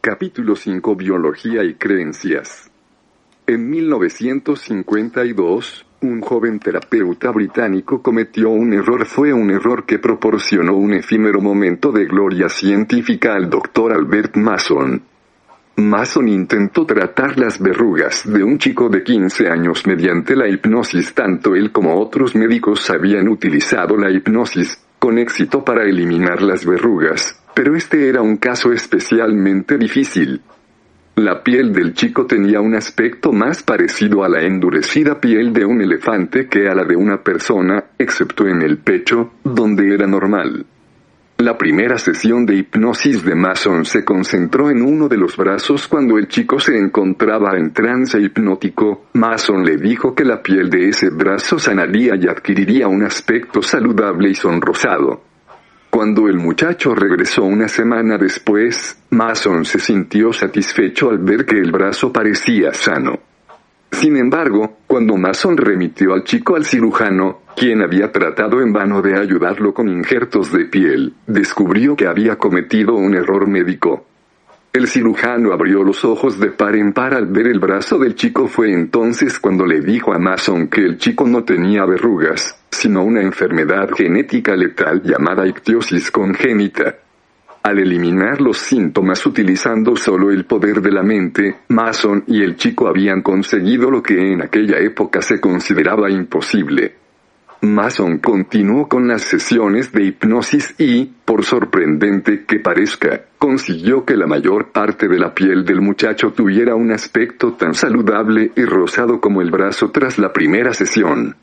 Capítulo 5: Biología y creencias. En 1952, un joven terapeuta británico cometió un error. Fue un error que proporcionó un efímero momento de gloria científica al Dr. Albert Mason. Mason intentó tratar las verrugas de un chico de 15 años mediante la hipnosis. Tanto él como otros médicos habían utilizado la hipnosis con éxito para eliminar las verrugas, pero este era un caso especialmente difícil. La piel del chico tenía un aspecto más parecido a la endurecida piel de un elefante que a la de una persona, excepto en el pecho, donde era normal. La primera sesión de hipnosis de Mason se concentró en uno de los brazos. Cuando el chico se encontraba en trance hipnótico, Mason le dijo que la piel de ese brazo sanaría y adquiriría un aspecto saludable y sonrosado. Cuando el muchacho regresó una semana después, Mason se sintió satisfecho al ver que el brazo parecía sano. Sin embargo, cuando Mason remitió al chico al cirujano, quien había tratado en vano de ayudarlo con injertos de piel, descubrió que había cometido un error médico. El cirujano abrió los ojos de par en par al ver el brazo del chico. Fue entonces cuando le dijo a Mason que el chico no tenía verrugas, sino una enfermedad genética letal llamada ictiosis congénita. Al eliminar los síntomas utilizando solo el poder de la mente, Mason y el chico habían conseguido lo que en aquella época se consideraba imposible. Mason continuó con las sesiones de hipnosis y, por sorprendente que parezca, consiguió que la mayor parte de la piel del muchacho tuviera un aspecto tan saludable y rosado como el brazo tras la primera sesión.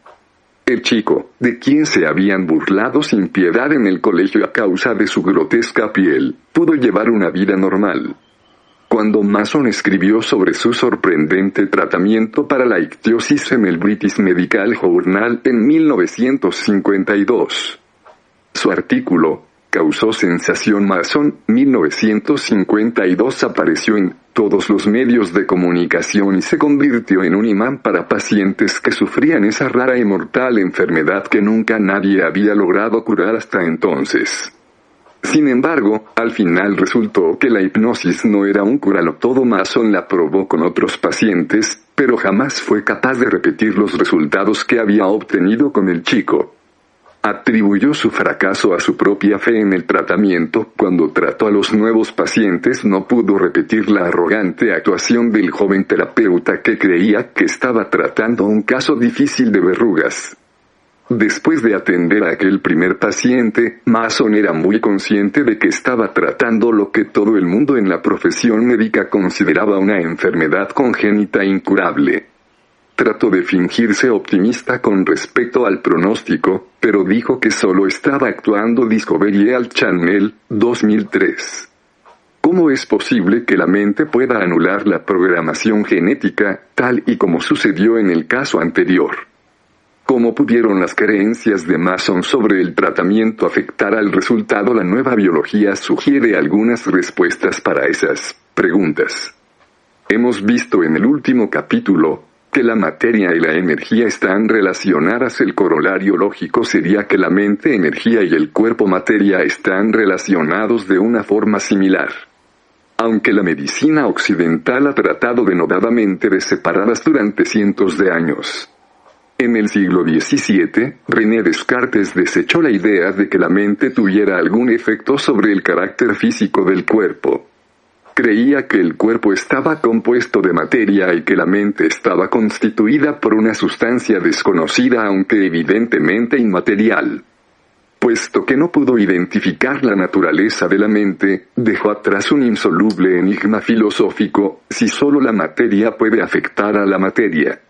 El chico, de quien se habían burlado sin piedad en el colegio a causa de su grotesca piel, pudo llevar una vida normal. Cuando Mason escribió sobre su sorprendente tratamiento para la ictiosis en el British Medical Journal en 1952, su artículo causó sensación. Mason, 1952, apareció en todos los medios de comunicación y se convirtió en un imán para pacientes que sufrían esa rara y mortal enfermedad que nunca nadie había logrado curar hasta entonces. Sin embargo, al final resultó que la hipnosis no era un cura-todo. Mason la probó con otros pacientes, pero jamás fue capaz de repetir los resultados que había obtenido con el chico. Atribuyó su fracaso a su propia fe en el tratamiento. Cuando trató a los nuevos pacientes, no pudo repetir la arrogante actuación del joven terapeuta que creía que estaba tratando un caso difícil de verrugas. Después de atender a aquel primer paciente, Mason era muy consciente de que estaba tratando lo que todo el mundo en la profesión médica consideraba una enfermedad congénita incurable. Trató de fingirse optimista con respecto al pronóstico, pero dijo que solo estaba actuando. Discovery Channel, 2003. ¿Cómo es posible que la mente pueda anular la programación genética, tal y como sucedió en el caso anterior? ¿Cómo pudieron las creencias de Mason sobre el tratamiento afectar al resultado? La nueva biología sugiere algunas respuestas para esas preguntas. Hemos visto en el último capítulo que la materia y la energía están relacionadas. El corolario lógico sería que la mente energía y el cuerpo materia están relacionados de una forma similar. Aunque la medicina occidental ha tratado denodadamente de separarlas durante cientos de años. En el siglo XVII, René Descartes desechó la idea de que la mente tuviera algún efecto sobre el carácter físico del cuerpo. Creía que el cuerpo estaba compuesto de materia y que la mente estaba constituida por una sustancia desconocida, aunque evidentemente inmaterial. Puesto que no pudo identificar la naturaleza de la mente, dejó atrás un insoluble enigma filosófico: si solo la materia puede afectar a la materia.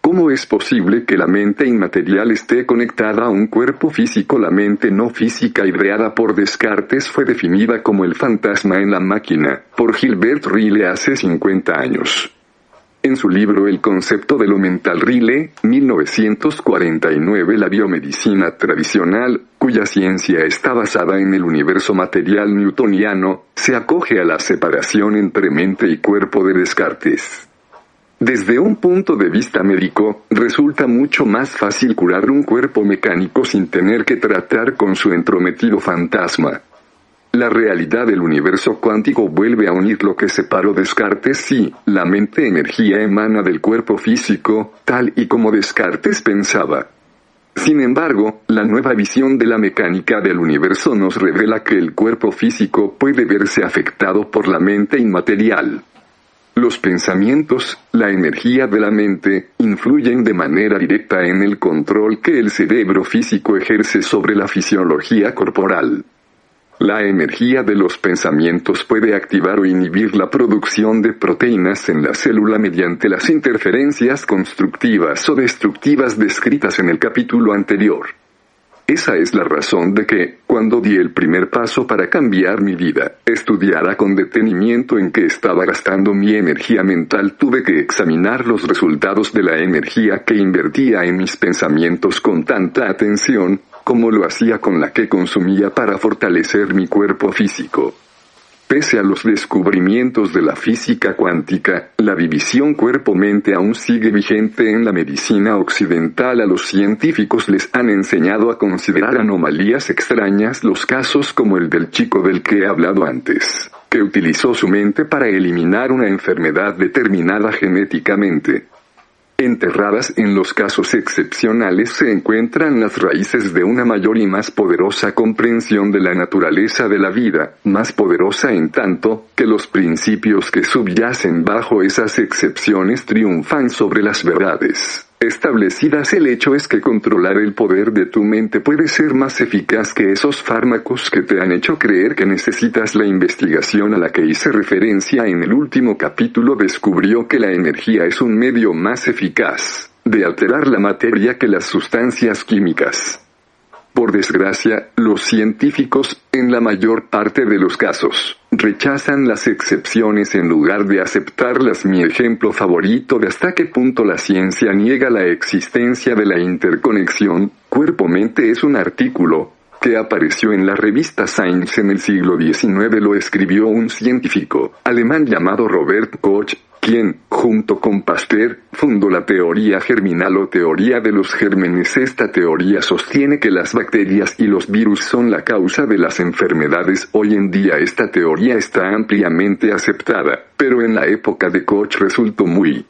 ¿Cómo es posible que la mente inmaterial esté conectada a un cuerpo físico? La mente no física, ideada por Descartes, fue definida como el fantasma en la máquina, por Gilbert Ryle hace 50 años. En su libro El concepto de lo mental, Ryle, 1949, la biomedicina tradicional, cuya ciencia está basada en el universo material newtoniano, se acoge a la separación entre mente y cuerpo de Descartes. Desde un punto de vista médico, resulta mucho más fácil curar un cuerpo mecánico sin tener que tratar con su entrometido fantasma. La realidad del universo cuántico vuelve a unir lo que separó Descartes y la mente-energía emana del cuerpo físico, tal y como Descartes pensaba. Sin embargo, la nueva visión de la mecánica del universo nos revela que el cuerpo físico puede verse afectado por la mente inmaterial. Los pensamientos, la energía de la mente, influyen de manera directa en el control que el cerebro físico ejerce sobre la fisiología corporal. La energía de los pensamientos puede activar o inhibir la producción de proteínas en la célula mediante las interferencias constructivas o destructivas descritas en el capítulo anterior. Esa es la razón de que, cuando di el primer paso para cambiar mi vida, estudiara con detenimiento en qué estaba gastando mi energía mental, tuve que examinar los resultados de la energía que invertía en mis pensamientos con tanta atención, como lo hacía con la que consumía para fortalecer mi cuerpo físico. Pese a los descubrimientos de la física cuántica, la división cuerpo-mente aún sigue vigente en la medicina occidental. A los científicos les han enseñado a considerar anomalías extrañas, los casos como el del chico del que he hablado antes, que utilizó su mente para eliminar una enfermedad determinada genéticamente. Enterradas en los casos excepcionales se encuentran las raíces de una mayor y más poderosa comprensión de la naturaleza de la vida, más poderosa en tanto que los principios que subyacen bajo esas excepciones triunfan sobre las verdades establecidas. El hecho es que controlar el poder de tu mente puede ser más eficaz que esos fármacos que te han hecho creer que necesitas. La investigación a la que hice referencia en el último capítulo descubrió que la energía es un medio más eficaz de alterar la materia que las sustancias químicas. Por desgracia, los científicos, en la mayor parte de los casos, rechazan las excepciones en lugar de aceptarlas. Mi ejemplo favorito de hasta qué punto la ciencia niega la existencia de la interconexión cuerpo-mente es un artículo que apareció en la revista Science en el siglo XIX. Lo escribió un científico alemán llamado Robert Koch, quien, junto con Pasteur, fundó la teoría germinal o teoría de los gérmenes. Esta teoría sostiene que las bacterias y los virus son la causa de las enfermedades. Hoy en día esta teoría está ampliamente aceptada, pero en la época de Koch resultó muy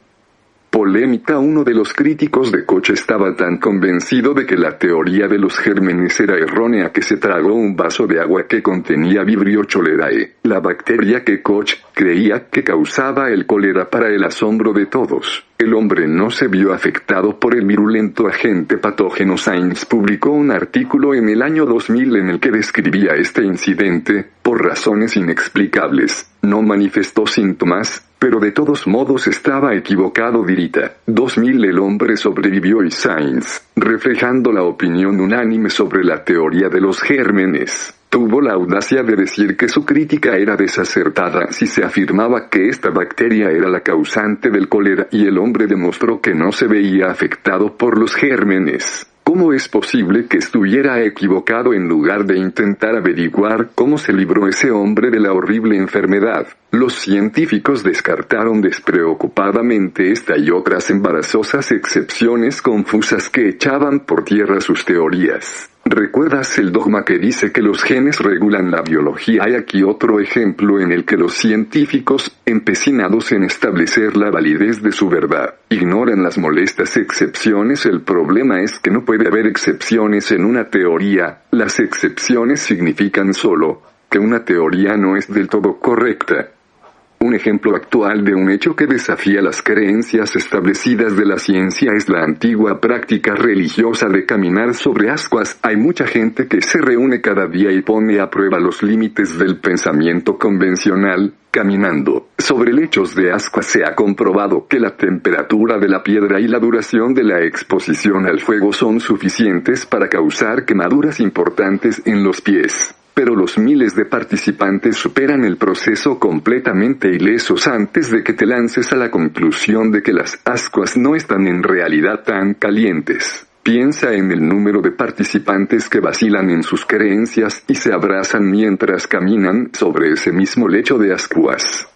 polémica. Uno de los críticos de Koch estaba tan convencido de que la teoría de los gérmenes era errónea que se tragó un vaso de agua que contenía Vibrio cholerae, la bacteria que Koch creía que causaba el cólera. Para el asombro de todos, el hombre no se vio afectado por el virulento agente patógeno. Science publicó un artículo en el año 2000 en el que describía este incidente. Por razones inexplicables, no manifestó síntomas, pero de todos modos estaba equivocado. Dirita 2000 El hombre sobrevivió y Science, reflejando la opinión unánime sobre la teoría de los gérmenes, tuvo la audacia de decir que su crítica era desacertada si se afirmaba que esta bacteria era la causante del cólera y el hombre demostró que no se veía afectado por los gérmenes. ¿Cómo es posible que estuviera equivocado? En lugar de intentar averiguar cómo se libró ese hombre de la horrible enfermedad, los científicos descartaron despreocupadamente esta y otras embarazosas excepciones confusas que echaban por tierra sus teorías. ¿Recuerdas el dogma que dice que los genes regulan la biología? Hay aquí otro ejemplo en el que los científicos, empecinados en establecer la validez de su verdad, ignoran las molestas excepciones. El problema es que no puede haber excepciones en una teoría. Las excepciones significan solo que una teoría no es del todo correcta. Un ejemplo actual de un hecho que desafía las creencias establecidas de la ciencia es la antigua práctica religiosa de caminar sobre ascuas. Hay mucha gente que se reúne cada día y pone a prueba los límites del pensamiento convencional. Caminando sobre lechos de ascuas se ha comprobado que la temperatura de la piedra y la duración de la exposición al fuego son suficientes para causar quemaduras importantes en los pies. Pero los miles de participantes superan el proceso completamente ilesos antes de que te lances a la conclusión de que las ascuas no están en realidad tan calientes. Piensa en el número de participantes que vacilan en sus creencias y se abrazan mientras caminan sobre ese mismo lecho de ascuas.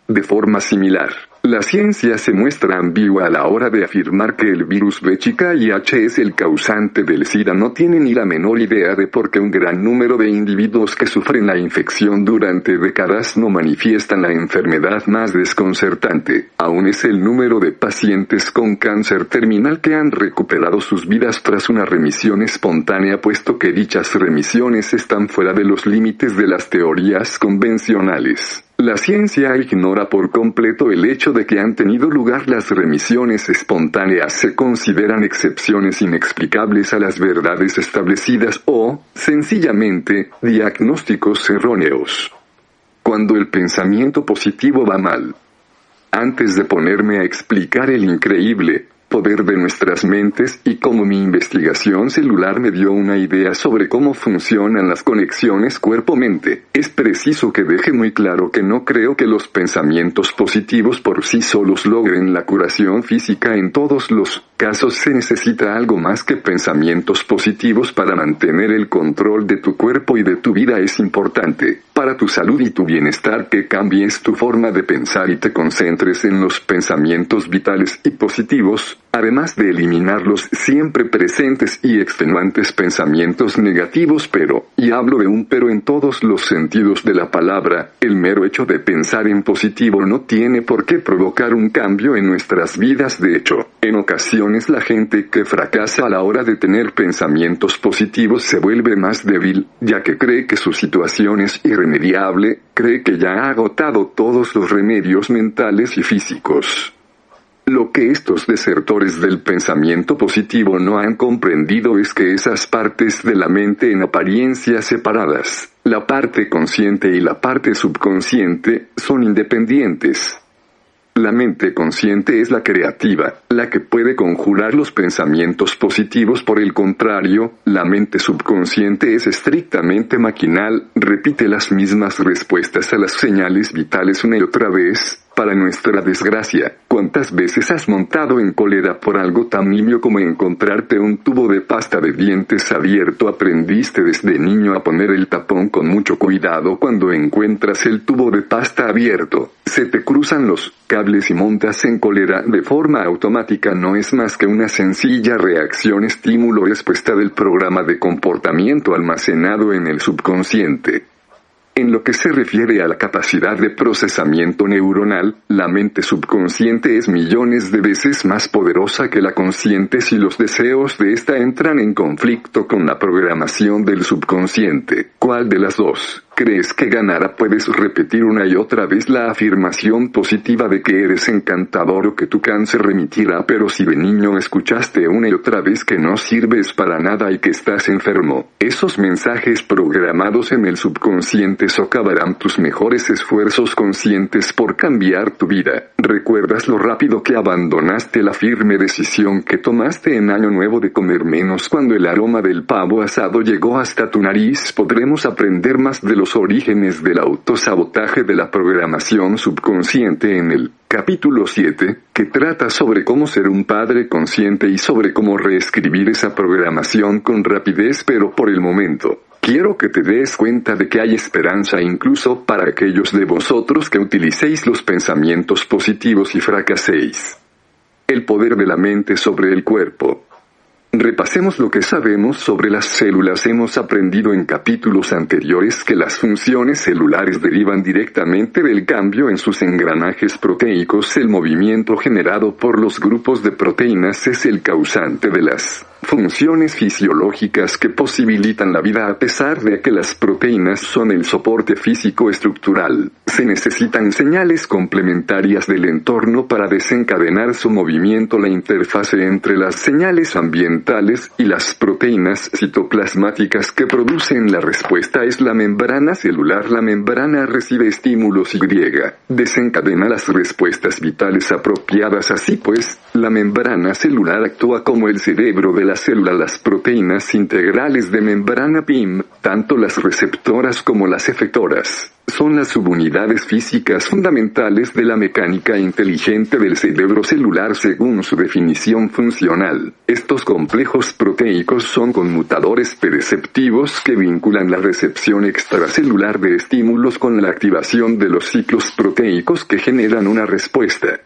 De forma similar, La ciencia se muestra ambigua a la hora de afirmar que el virus VIH es el causante del SIDA. No tiene ni la menor idea de por qué un gran número de individuos que sufren la infección durante décadas no manifiestan la enfermedad más desconcertante. Aún es el número de pacientes con cáncer terminal que han recuperado sus vidas tras una remisión espontánea, puesto que dichas remisiones están fuera de los límites de las teorías convencionales. La ciencia ignora por completo el hecho de que han tenido lugar las remisiones espontáneas. Se consideran excepciones inexplicables a las verdades establecidas o, sencillamente, diagnósticos erróneos. Cuando el pensamiento positivo va mal. Antes de ponerme a explicar el increíble poder de nuestras mentes y cómo mi investigación celular me dio una idea sobre cómo funcionan las conexiones cuerpo-mente, es preciso que deje muy claro que no creo que los pensamientos positivos por sí solos logren la curación física. En todos los casos se necesita algo más que pensamientos positivos para mantener el control de tu cuerpo y de tu vida. Es importante, para tu salud y tu bienestar, que cambies tu forma de pensar y te concentres en los pensamientos vitales y positivos, además de eliminar los siempre presentes y extenuantes pensamientos negativos. Pero, y hablo de un pero en todos los sentidos de la palabra, el mero hecho de pensar en positivo no tiene por qué provocar un cambio en nuestras vidas. De hecho, en ocasiones la gente que fracasa a la hora de tener pensamientos positivos se vuelve más débil, ya que cree que su situación es irremediable, cree que ya ha agotado todos los remedios mentales y físicos. Lo que estos desertores del pensamiento positivo no han comprendido es que esas partes de la mente en apariencia separadas, la parte consciente y la parte subconsciente, son independientes. La mente consciente es la creativa, la que puede conjurar los pensamientos positivos. Por el contrario, la mente subconsciente es estrictamente maquinal, repite las mismas respuestas a las señales vitales una y otra vez. Para nuestra desgracia, ¿cuántas veces has montado en cólera por algo tan nimio como encontrarte un tubo de pasta de dientes abierto? Aprendiste desde niño a poner el tapón con mucho cuidado. Cuando encuentras el tubo de pasta abierto, se te cruzan los cables y montas en cólera de forma automática. No es más que una sencilla reacción estímulo-respuesta del programa de comportamiento almacenado en el subconsciente. En lo que se refiere a la capacidad de procesamiento neuronal, la mente subconsciente es millones de veces más poderosa que la consciente si los deseos de esta entran en conflicto con la programación del subconsciente. ¿Cuál de las dos crees que ganará? Puedes repetir una y otra vez la afirmación positiva de que eres encantador o que tu cáncer remitirá, pero si de niño escuchaste una y otra vez que no sirves para nada y que estás enfermo, esos mensajes programados en el subconsciente socavarán tus mejores esfuerzos conscientes por cambiar tu vida. ¿Recuerdas lo rápido que abandonaste la firme decisión que tomaste en Año Nuevo de comer menos cuando el aroma del pavo asado llegó hasta tu nariz? Podremos aprender más de los orígenes del autosabotaje de la programación subconsciente en el capítulo 7, que trata sobre cómo ser un padre consciente y sobre cómo reescribir esa programación con rapidez. Pero por el momento, quiero que te des cuenta de que hay esperanza incluso para aquellos de vosotros que utilicéis los pensamientos positivos y fracaséis. El poder de la mente sobre el cuerpo. Repasemos lo que sabemos sobre las células. Hemos aprendido en capítulos anteriores que las funciones celulares derivan directamente del cambio en sus engranajes proteicos. El movimiento generado por los grupos de proteínas es el causante de las funciones fisiológicas que posibilitan la vida. A pesar de que las proteínas son el soporte físico estructural, se necesitan señales complementarias del entorno para desencadenar su movimiento. La interfase entre las señales ambientales y las proteínas citoplasmáticas que producen la respuesta es la membrana celular. La membrana recibe estímulos y desencadena las respuestas vitales apropiadas. Así pues, la membrana celular actúa como el cerebro de la célula. Las proteínas integrales de membrana PIM, tanto las receptoras como las efectoras, son las subunidades físicas fundamentales de la mecánica inteligente del cerebro celular según su definición funcional. Estos complejos proteicos son conmutadores perceptivos que vinculan la recepción extracelular de estímulos con la activación de los ciclos proteicos que generan una respuesta.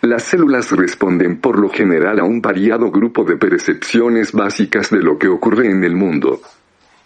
Las células responden por lo general a un variado grupo de percepciones básicas de lo que ocurre en el mundo.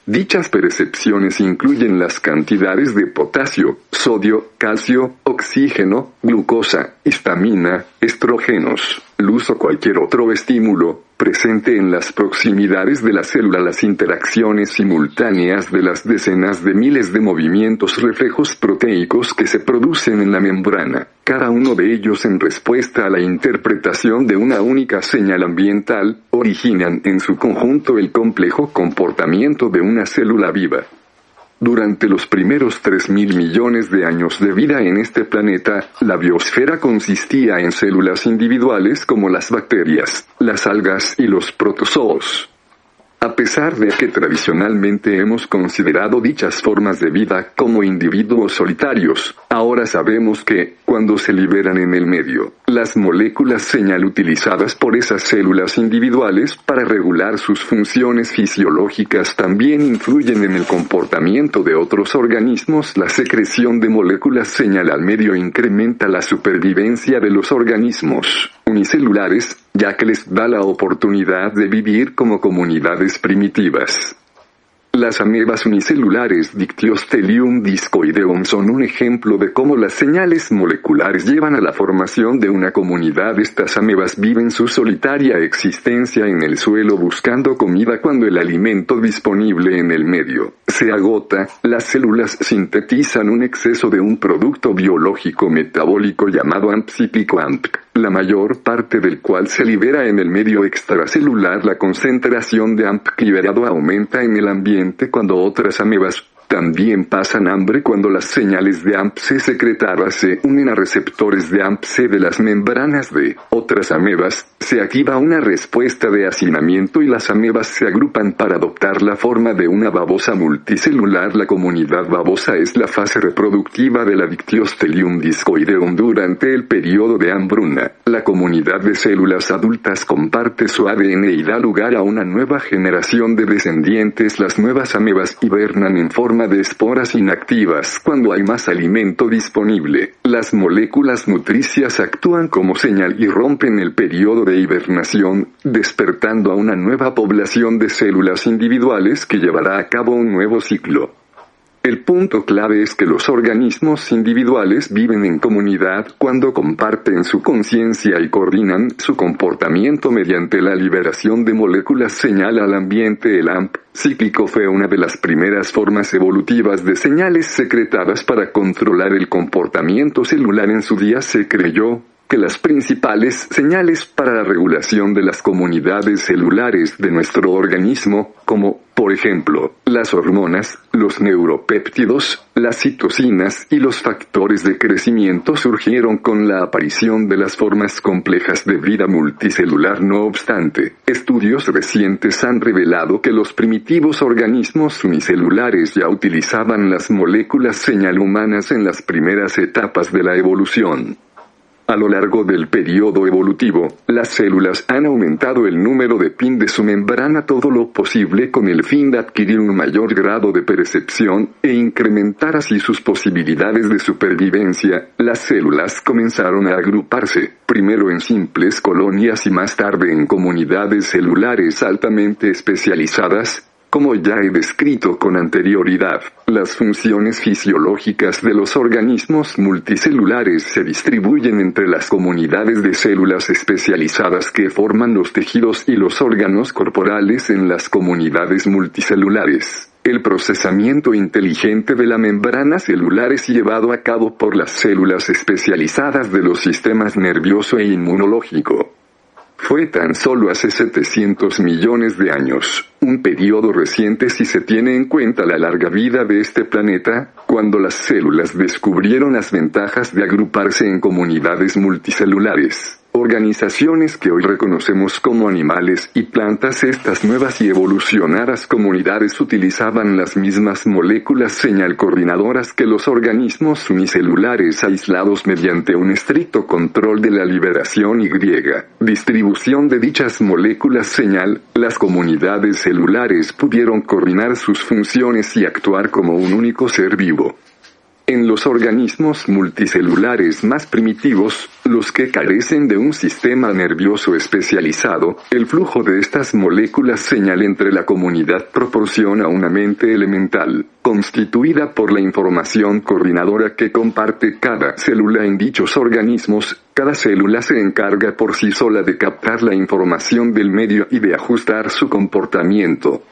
Dichas percepciones incluyen las cantidades de potasio, sodio, calcio, oxígeno, glucosa, histamina, estrógenos, luz o cualquier otro estímulo presente en las proximidades de la célula, las interacciones simultáneas de las decenas de miles de movimientos reflejos proteicos que se producen en la membrana, cada uno de ellos en respuesta a la interpretación de una única señal ambiental, originan en su conjunto el complejo comportamiento de una célula viva. Durante los primeros 3.000 millones de años de vida en este planeta, la biosfera consistía en células individuales como las bacterias, las algas y los protozoos. A pesar de que tradicionalmente hemos considerado dichas formas de vida como individuos solitarios, ahora sabemos que, cuando se liberan en el medio, las moléculas señal utilizadas por esas células individuales para regular sus funciones fisiológicas también influyen en el comportamiento de otros organismos. La secreción de moléculas señal al medio incrementa la supervivencia de los organismos unicelulares, ya que les da la oportunidad de vivir como comunidades primitivas. Las amebas unicelulares Dictyostelium discoideum son un ejemplo de cómo las señales moleculares llevan a la formación de una comunidad. Estas amebas viven su solitaria existencia en el suelo buscando comida. Cuando el alimento disponible en el medio se agota, las células sintetizan un exceso de un producto biológico metabólico llamado AMP cíclico AMP, la mayor parte del cual se libera en el medio extracelular. La concentración de AMP liberado aumenta en el ambiente cuando otras amebas también pasan hambre. Cuando las señales de AMP-C secretadas se unen a receptores de AMP-C de las membranas de otras amebas, se activa una respuesta de hacinamiento y las amebas se agrupan para adoptar la forma de una babosa multicelular. La comunidad babosa es la fase reproductiva de la Dictyostelium discoideum. Durante el periodo de hambruna, la comunidad de células adultas comparte su ADN y da lugar a una nueva generación de descendientes. Las nuevas amebas hibernan en forma de esporas inactivas. Cuando hay más alimento disponible, las moléculas nutricias actúan como señal y rompen el periodo de hibernación, despertando a una nueva población de células individuales que llevará a cabo un nuevo ciclo. El punto clave es que los organismos individuales viven en comunidad cuando comparten su conciencia y coordinan su comportamiento mediante la liberación de moléculas señal al ambiente. El AMP cíclico fue una de las primeras formas evolutivas de señales secretadas para controlar el comportamiento celular. En su día se creyó que las principales señales para la regulación de las comunidades celulares de nuestro organismo, como, por ejemplo, las hormonas, los neuropéptidos, las citocinas y los factores de crecimiento, surgieron con la aparición de las formas complejas de vida multicelular. No obstante, estudios recientes han revelado que los primitivos organismos unicelulares ya utilizaban las moléculas señal humanas en las primeras etapas de la evolución. A lo largo del periodo evolutivo, las células han aumentado el número de pin de su membrana todo lo posible con el fin de adquirir un mayor grado de percepción e incrementar así sus posibilidades de supervivencia. Las células comenzaron a agruparse, primero en simples colonias y más tarde en comunidades celulares altamente especializadas. Como ya he descrito con anterioridad, las funciones fisiológicas de los organismos multicelulares se distribuyen entre las comunidades de células especializadas que forman los tejidos y los órganos corporales en las comunidades multicelulares. El procesamiento inteligente de la membrana celular es llevado a cabo por las células especializadas de los sistemas nervioso e inmunológico. Fue tan solo hace 700 millones de años, un periodo reciente si se tiene en cuenta la larga vida de este planeta, cuando las células descubrieron las ventajas de agruparse en comunidades multicelulares. Organizaciones que hoy reconocemos como animales y plantas. Estas nuevas y evolucionadas comunidades utilizaban las mismas moléculas señal coordinadoras que los organismos unicelulares aislados mediante un estricto control de la liberación y distribución de dichas moléculas señal. Las comunidades celulares pudieron coordinar sus funciones y actuar como un único ser vivo. En los organismos multicelulares más primitivos, los que carecen de un sistema nervioso especializado, el flujo de estas moléculas señal entre la comunidad proporciona una mente elemental, constituida por la información coordinadora que comparte cada célula en dichos organismos. Cada célula se encarga por sí sola de captar la información del medio y de ajustar su comportamiento.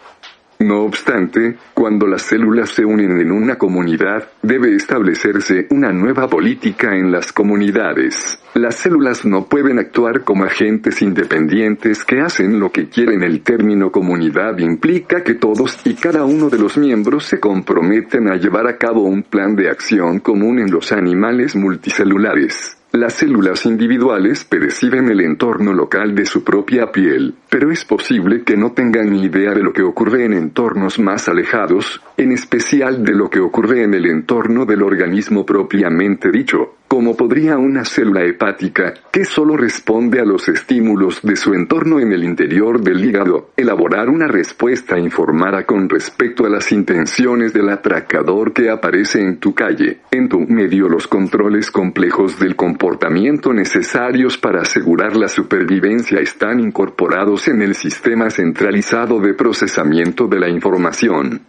No obstante, cuando las células se unen en una comunidad, debe establecerse una nueva política en las comunidades. Las células no pueden actuar como agentes independientes que hacen lo que quieren. El término comunidad implica que todos y cada uno de los miembros se comprometen a llevar a cabo un plan de acción común. En los animales multicelulares, las células individuales perciben el entorno local de su propia piel, pero es posible que no tengan ni idea de lo que ocurre en entornos más alejados, en especial de lo que ocurre en el entorno del organismo propiamente dicho, como podría una célula hepática, que solo responde a los estímulos de su entorno en el interior del hígado, elaborar una respuesta informada con respecto a las intenciones del atracador que aparece en tu calle, en tu medio. Los controles complejos del comportamiento necesarios para asegurar la supervivencia están incorporados en el sistema centralizado de procesamiento de la información.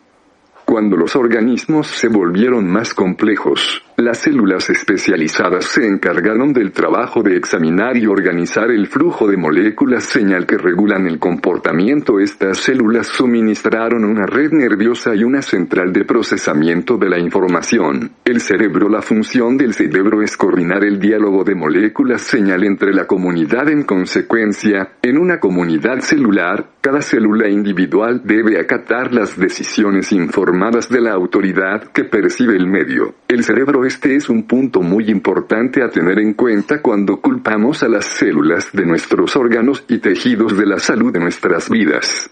Cuando los organismos se volvieron más complejos, las células especializadas se encargaron del trabajo de examinar y organizar el flujo de moléculas señal que regulan el comportamiento. Estas células suministraron una red nerviosa y una central de procesamiento de la información. El cerebro. La función del cerebro es coordinar el diálogo de moléculas señal entre la comunidad. En consecuencia, en una comunidad celular, cada célula individual debe acatar las decisiones informadas de la autoridad que percibe el medio. El cerebro. Este es un punto muy importante a tener en cuenta cuando culpamos a las células de nuestros órganos y tejidos de la salud de nuestras vidas.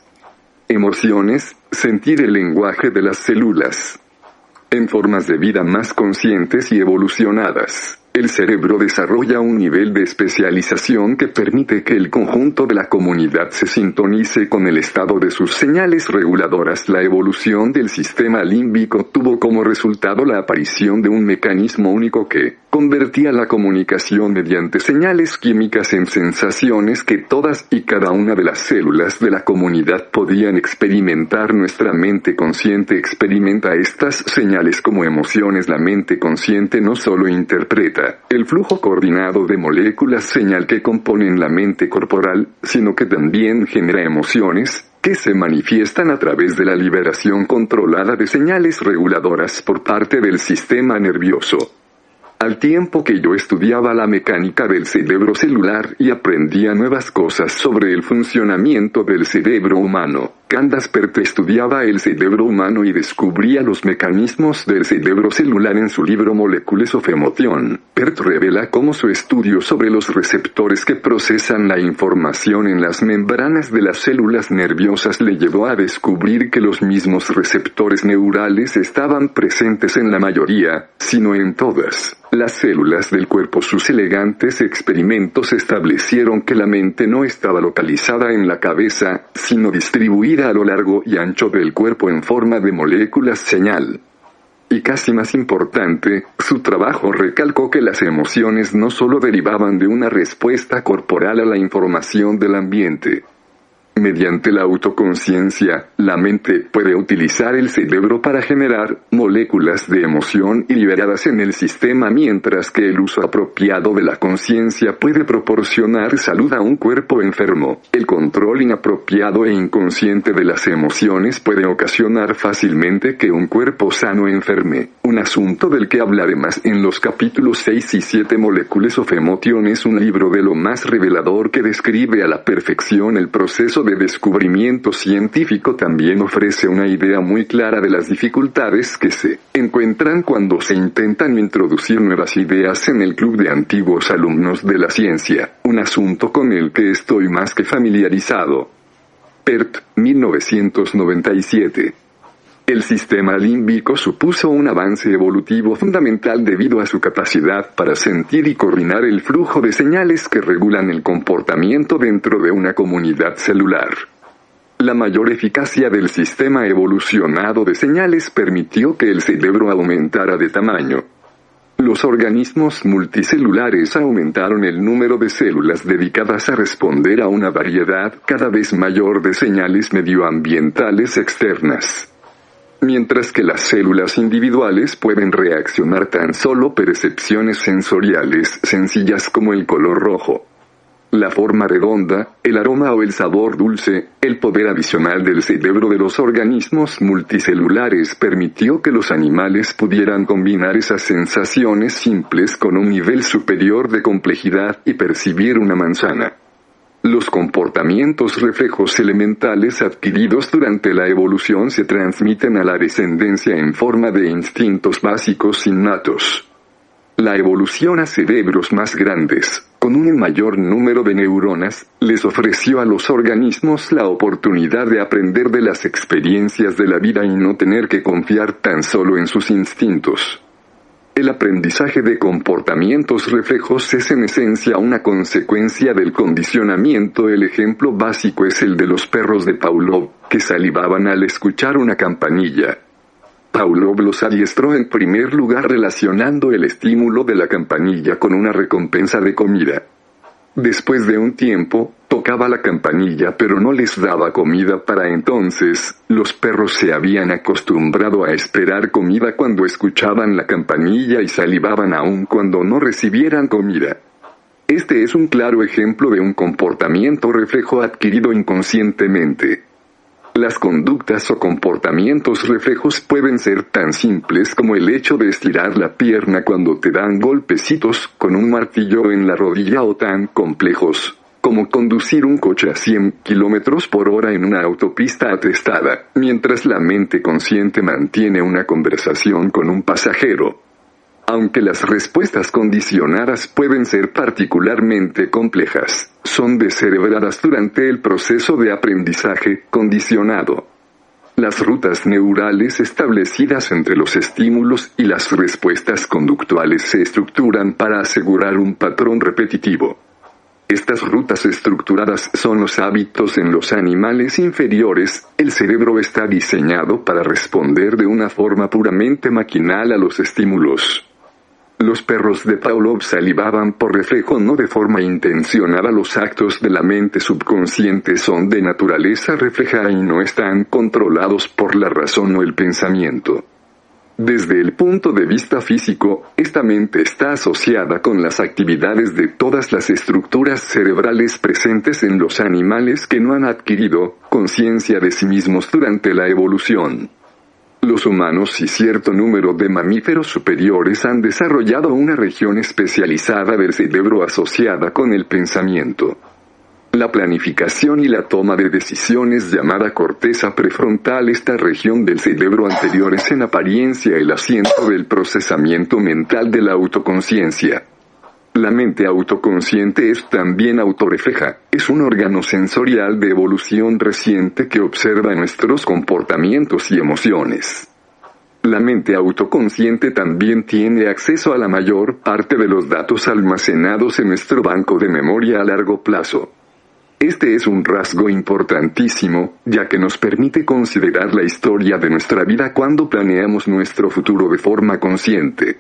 Emociones, sentir el lenguaje de las células. En formas de vida más conscientes y evolucionadas, el cerebro desarrolla un nivel de especialización que permite que el conjunto de la comunidad se sintonice con el estado de sus señales reguladoras. La evolución del sistema límbico tuvo como resultado la aparición de un mecanismo único que convertía la comunicación mediante señales químicas en sensaciones que todas y cada una de las células de la comunidad podían experimentar. Nuestra mente consciente experimenta estas señales como emociones. La mente consciente no solo interpreta el flujo coordinado de moléculas señal que componen la mente corporal, sino que también genera emociones, que se manifiestan a través de la liberación controlada de señales reguladoras por parte del sistema nervioso. Al tiempo que yo estudiaba la mecánica del cerebro celular y aprendía nuevas cosas sobre el funcionamiento del cerebro humano, Candace Pert estudiaba el cerebro humano y descubría los mecanismos del cerebro celular en su libro Molecules of Emotion. Pert revela cómo su estudio sobre los receptores que procesan la información en las membranas de las células nerviosas le llevó a descubrir que los mismos receptores neurales estaban presentes en la mayoría, sino en todas, las células del cuerpo. Sus elegantes experimentos establecieron que la mente no estaba localizada en la cabeza, sino distribuida a lo largo y ancho del cuerpo en forma de moléculas señal. Y casi más importante, su trabajo recalcó que las emociones no solo derivaban de una respuesta corporal a la información del ambiente. Mediante la autoconciencia, la mente puede utilizar el cerebro para generar moléculas de emoción y liberadas en el sistema, mientras que el uso apropiado de la conciencia puede proporcionar salud a un cuerpo enfermo. El control inapropiado e inconsciente de las emociones puede ocasionar fácilmente que un cuerpo sano enferme, un asunto del que hablaré más en los capítulos 6 y 7. Molecules of Emotion es un libro de lo más revelador que describe a la perfección el proceso de descubrimiento científico. También ofrece una idea muy clara de las dificultades que se encuentran cuando se intentan introducir nuevas ideas en el club de antiguos alumnos de la ciencia, un asunto con el que estoy más que familiarizado. Pert, 1997. El sistema límbico supuso un avance evolutivo fundamental debido a su capacidad para sentir y coordinar el flujo de señales que regulan el comportamiento dentro de una comunidad celular. La mayor eficacia del sistema evolucionado de señales permitió que el cerebro aumentara de tamaño. Los organismos multicelulares aumentaron el número de células dedicadas a responder a una variedad cada vez mayor de señales medioambientales externas. Mientras que las células individuales pueden reaccionar tan solo percepciones sensoriales sencillas como el color rojo, la forma redonda, el aroma o el sabor dulce, el poder adicional del cerebro de los organismos multicelulares permitió que los animales pudieran combinar esas sensaciones simples con un nivel superior de complejidad y percibir una manzana. Los comportamientos reflejos elementales adquiridos durante la evolución se transmiten a la descendencia en forma de instintos básicos innatos. La evolución a cerebros más grandes, con un mayor número de neuronas, les ofreció a los organismos la oportunidad de aprender de las experiencias de la vida y no tener que confiar tan solo en sus instintos. El aprendizaje de comportamientos reflejos es en esencia una consecuencia del condicionamiento. El ejemplo básico es el de los perros de Pavlov, que salivaban al escuchar una campanilla. Pavlov los adiestró en primer lugar relacionando el estímulo de la campanilla con una recompensa de comida. Después de un tiempo, tocaba la campanilla pero no les daba comida. Para entonces, los perros se habían acostumbrado a esperar comida cuando escuchaban la campanilla y salivaban aún cuando no recibieran comida. Este es un claro ejemplo de un comportamiento reflejo adquirido inconscientemente. Las conductas o comportamientos reflejos pueden ser tan simples como el hecho de estirar la pierna cuando te dan golpecitos con un martillo en la rodilla o tan complejos como conducir un coche a 100 km/h en una autopista atestada, mientras la mente consciente mantiene una conversación con un pasajero. Aunque las respuestas condicionadas pueden ser particularmente complejas, son descerebradas durante el proceso de aprendizaje condicionado. Las rutas neurales establecidas entre los estímulos y las respuestas conductuales se estructuran para asegurar un patrón repetitivo. Estas rutas estructuradas son los hábitos en los animales inferiores. El cerebro está diseñado para responder de una forma puramente maquinal a los estímulos. Los perros de Pavlov salivaban por reflejo, no de forma intencionada. Los actos de la mente subconsciente son de naturaleza refleja y no están controlados por la razón o el pensamiento. Desde el punto de vista físico, esta mente está asociada con las actividades de todas las estructuras cerebrales presentes en los animales que no han adquirido conciencia de sí mismos durante la evolución. Los humanos y cierto número de mamíferos superiores han desarrollado una región especializada del cerebro asociada con el pensamiento, la planificación y la toma de decisiones llamada corteza prefrontal. Esta región del cerebro anterior es en apariencia el asiento del procesamiento mental de la autoconciencia. La mente autoconsciente es también autorrefleja, es un órgano sensorial de evolución reciente que observa nuestros comportamientos y emociones. La mente autoconsciente también tiene acceso a la mayor parte de los datos almacenados en nuestro banco de memoria a largo plazo. Este es un rasgo importantísimo, ya que nos permite considerar la historia de nuestra vida cuando planeamos nuestro futuro de forma consciente.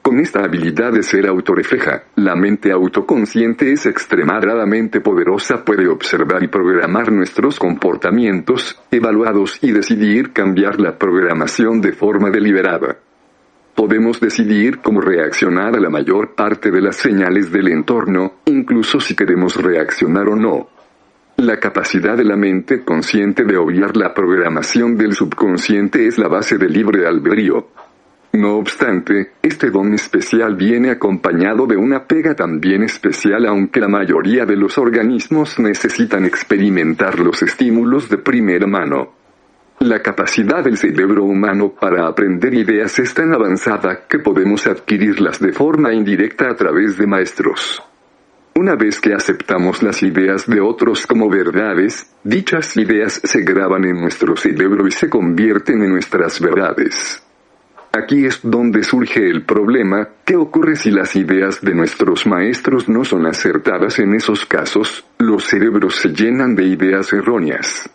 Con esta habilidad de ser autorrefleja, la mente autoconsciente es extremadamente poderosa, puede observar y programar nuestros comportamientos, evaluados y decidir cambiar la programación de forma deliberada. Podemos decidir cómo reaccionar a la mayor parte de las señales del entorno, incluso si queremos reaccionar o no. La capacidad de la mente consciente de obviar la programación del subconsciente es la base del libre albedrío. No obstante, este don especial viene acompañado de una pega también especial, aunque la mayoría de los organismos necesitan experimentar los estímulos de primera mano. La capacidad del cerebro humano para aprender ideas es tan avanzada que podemos adquirirlas de forma indirecta a través de maestros. Una vez que aceptamos las ideas de otros como verdades, dichas ideas se graban en nuestro cerebro y se convierten en nuestras verdades. Aquí es donde surge el problema: ¿qué ocurre si las ideas de nuestros maestros no son acertadas? En esos casos, los cerebros se llenan de ideas erróneas.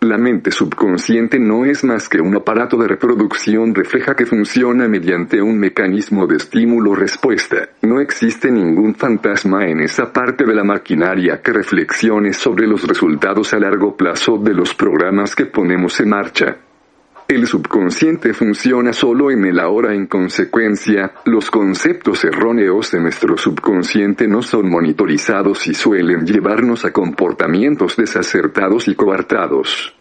La mente subconsciente no es más que un aparato de reproducción refleja que funciona mediante un mecanismo de estímulo-respuesta. No existe ningún fantasma en esa parte de la maquinaria que reflexione sobre los resultados a largo plazo de los programas que ponemos en marcha. El subconsciente funciona solo en el ahora. En consecuencia, los conceptos erróneos de nuestro subconsciente no son monitorizados y suelen llevarnos a comportamientos desacertados y coartados.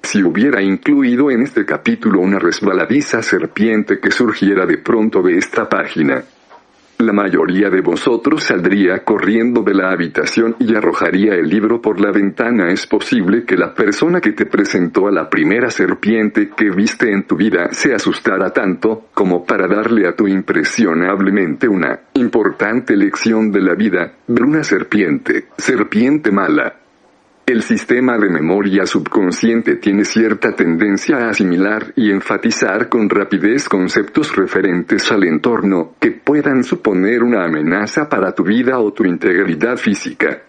Si hubiera incluido en este capítulo una resbaladiza serpiente que surgiera de pronto de esta página, la mayoría de vosotros saldría corriendo de la habitación y arrojaría el libro por la ventana. Es posible que la persona que te presentó a la primera serpiente que viste en tu vida se asustara tanto como para darle a tu impresionablemente una importante lección de la vida. Ver una serpiente mala. El sistema de memoria subconsciente tiene cierta tendencia a asimilar y enfatizar con rapidez conceptos referentes al entorno que puedan suponer una amenaza para tu vida o tu integridad física.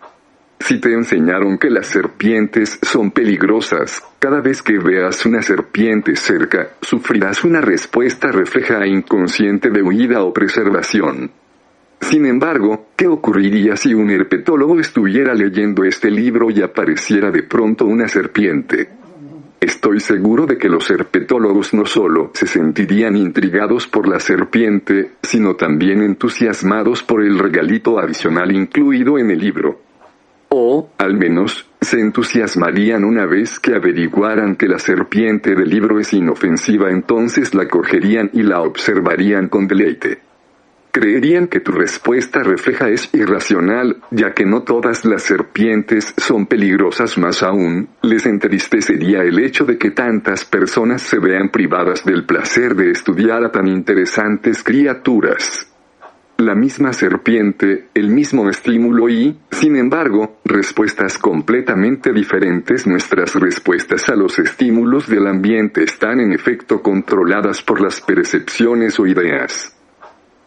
Si te enseñaron que las serpientes son peligrosas, cada vez que veas una serpiente cerca, sufrirás una respuesta refleja inconsciente de huida o preservación. Sin embargo, ¿qué ocurriría si un herpetólogo estuviera leyendo este libro y apareciera de pronto una serpiente? Estoy seguro de que los herpetólogos no solo se sentirían intrigados por la serpiente, sino también entusiasmados por el regalito adicional incluido en el libro. O, al menos, se entusiasmarían una vez que averiguaran que la serpiente del libro es inofensiva. Entonces la cogerían y la observarían con deleite. Creerían que tu respuesta refleja es irracional, ya que no todas las serpientes son peligrosas. Más aún, les entristecería el hecho de que tantas personas se vean privadas del placer de estudiar a tan interesantes criaturas. La misma serpiente, el mismo estímulo y, sin embargo, respuestas completamente diferentes. Nuestras respuestas a los estímulos del ambiente están en efecto controladas por las percepciones o ideas.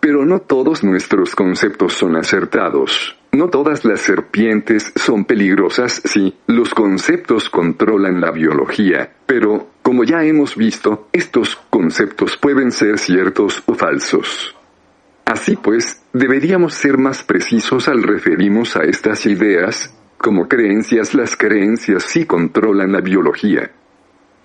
Pero no todos nuestros conceptos son acertados. No todas las serpientes son peligrosas. Sí, los conceptos controlan la biología, pero, como ya hemos visto, estos conceptos pueden ser ciertos o falsos. Así pues, deberíamos ser más precisos al referirnos a estas ideas como creencias. Las creencias sí controlan la biología.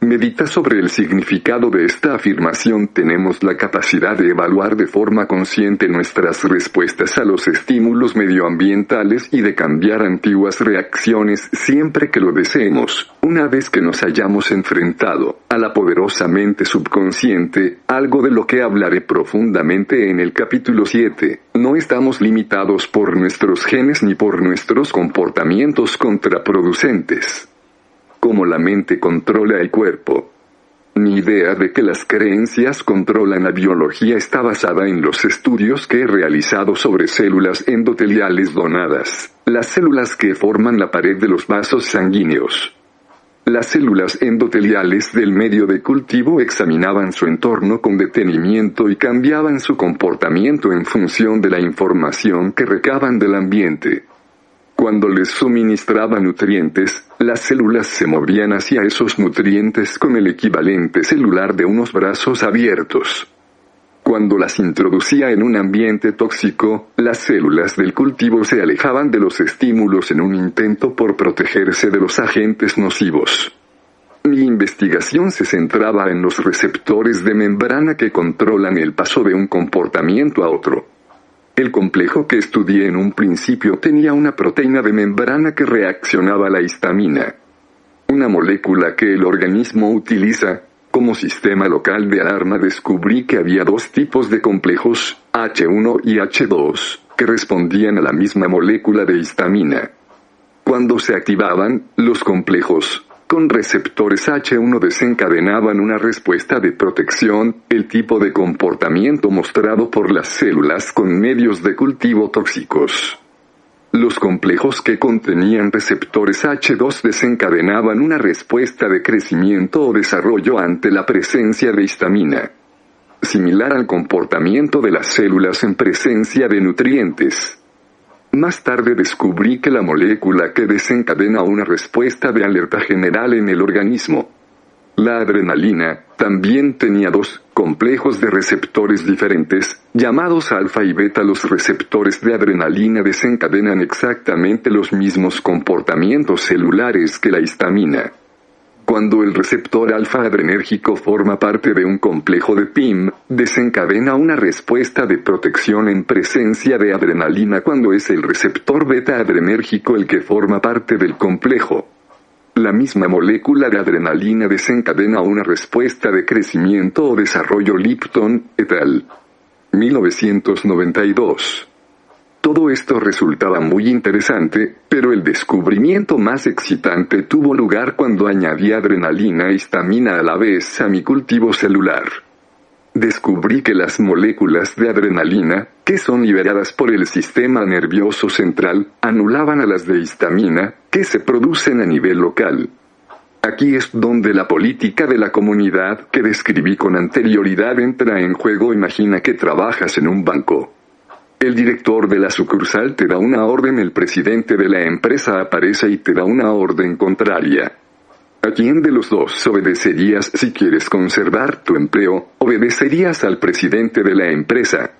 Medita sobre el significado de esta afirmación. Tenemos la capacidad de evaluar de forma consciente nuestras respuestas a los estímulos medioambientales y de cambiar antiguas reacciones siempre que lo deseemos. Una vez que nos hayamos enfrentado a la poderosa mente subconsciente, algo de lo que hablaré profundamente en el capítulo 7, no estamos limitados por nuestros genes ni por nuestros comportamientos contraproducentes. Como la mente controla el cuerpo. Mi idea de que las creencias controlan la biología está basada en los estudios que he realizado sobre células endoteliales donadas, las células que forman la pared de los vasos sanguíneos. Las células endoteliales del medio de cultivo examinaban su entorno con detenimiento y cambiaban su comportamiento en función de la información que recaban del ambiente. Cuando les suministraba nutrientes, las células se movían hacia esos nutrientes con el equivalente celular de unos brazos abiertos. Cuando las introducía en un ambiente tóxico, las células del cultivo se alejaban de los estímulos en un intento por protegerse de los agentes nocivos. Mi investigación se centraba en los receptores de membrana que controlan el paso de un comportamiento a otro. El complejo que estudié en un principio tenía una proteína de membrana que reaccionaba a la histamina, una molécula que el organismo utiliza como sistema local de alarma. Descubrí que había dos tipos de complejos, H1 y H2, que respondían a la misma molécula de histamina. Cuando se activaban, los complejos con receptores H1 desencadenaban una respuesta de protección, el tipo de comportamiento mostrado por las células con medios de cultivo tóxicos. Los complejos que contenían receptores H2 desencadenaban una respuesta de crecimiento o desarrollo ante la presencia de histamina, similar al comportamiento de las células en presencia de nutrientes. Más tarde descubrí que la molécula que desencadena una respuesta de alerta general en el organismo, la adrenalina, también tenía dos complejos de receptores diferentes, llamados alfa y beta. Los receptores de adrenalina desencadenan exactamente los mismos comportamientos celulares que la histamina. Cuando el receptor alfa adrenérgico forma parte de un complejo de PIM, desencadena una respuesta de protección en presencia de adrenalina cuando es el receptor beta adrenérgico el que forma parte del complejo. La misma molécula de adrenalina desencadena una respuesta de crecimiento o desarrollo. Lipton, et al. 1992. Todo esto resultaba muy interesante, pero el descubrimiento más excitante tuvo lugar cuando añadí adrenalina e histamina a la vez a mi cultivo celular. Descubrí que las moléculas de adrenalina, que son liberadas por el sistema nervioso central, anulaban a las de histamina, que se producen a nivel local. Aquí es donde la política de la comunidad que describí con anterioridad entra en juego. Imagina que trabajas en un banco. El director de la sucursal te da una orden, el presidente de la empresa aparece y te da una orden contraria. ¿A quién de los dos obedecerías si quieres conservar tu empleo? Obedecerías al presidente de la empresa.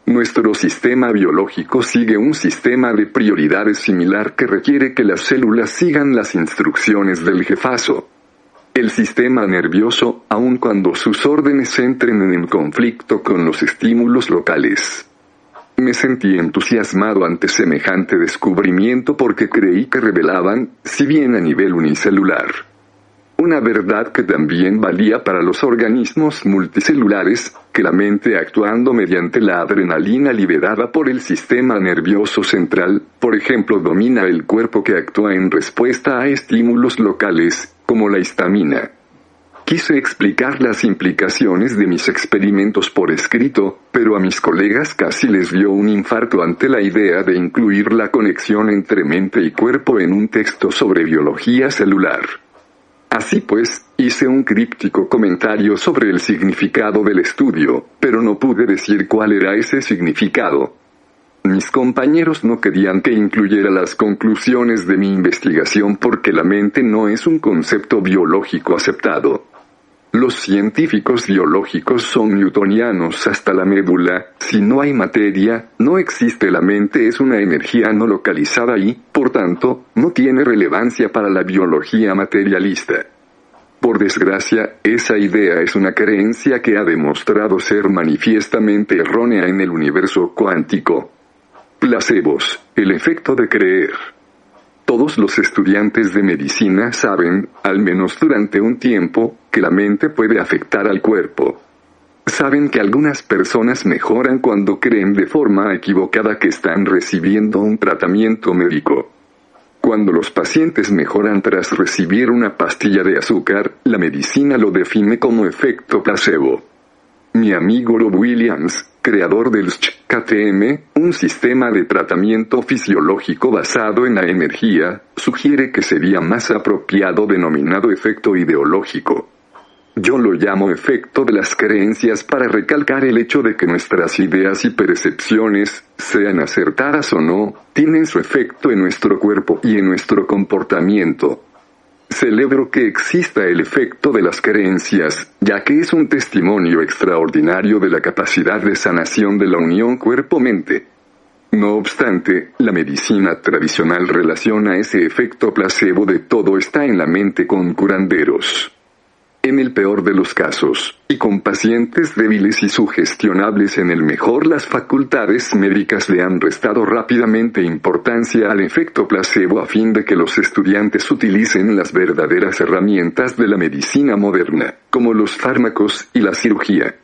Nuestro sistema biológico sigue un sistema de prioridades similar que requiere que las células sigan las instrucciones del jefazo. El sistema nervioso, aun cuando sus órdenes entren en conflicto con los estímulos locales. Me sentí entusiasmado ante semejante descubrimiento porque creí que revelaban, si bien a nivel unicelular, una verdad que también valía para los organismos multicelulares, que la mente actuando mediante la adrenalina liberada por el sistema nervioso central, por ejemplo, domina el cuerpo que actúa en respuesta a estímulos locales, como la histamina. Quise explicar las implicaciones de mis experimentos por escrito, pero a mis colegas casi les dio un infarto ante la idea de incluir la conexión entre mente y cuerpo en un texto sobre biología celular. Así pues, hice un críptico comentario sobre el significado del estudio, pero no pude decir cuál era ese significado. Mis compañeros no querían que incluyera las conclusiones de mi investigación porque la mente no es un concepto biológico aceptado. Los científicos biológicos son newtonianos hasta la médula. Si no hay materia, no existe. La mente es una energía no localizada y, por tanto, no tiene relevancia para la biología materialista. Por desgracia, esa idea es una creencia que ha demostrado ser manifiestamente errónea en el universo cuántico. Placebos, el efecto de creer. Todos los estudiantes de medicina saben, al menos durante un tiempo, que la mente puede afectar al cuerpo. Saben que algunas personas mejoran cuando creen de forma equivocada que están recibiendo un tratamiento médico. Cuando los pacientes mejoran tras recibir una pastilla de azúcar, la medicina lo define como efecto placebo. Mi amigo Rob Williams, creador del SCH-KTM, un sistema de tratamiento fisiológico basado en la energía, sugiere que sería más apropiado denominado efecto ideológico. Yo lo llamo efecto de las creencias para recalcar el hecho de que nuestras ideas y percepciones, sean acertadas o no, tienen su efecto en nuestro cuerpo y en nuestro comportamiento. Celebro que exista el efecto de las creencias, ya que es un testimonio extraordinario de la capacidad de sanación de la unión cuerpo-mente. No obstante, la medicina tradicional relaciona ese efecto placebo de todo está en la mente con curanderos. En el peor de los casos, y con pacientes débiles y sugestionables en el mejor, las facultades médicas le han restado rápidamente importancia al efecto placebo a fin de que los estudiantes utilicen las verdaderas herramientas de la medicina moderna, como los fármacos y la cirugía.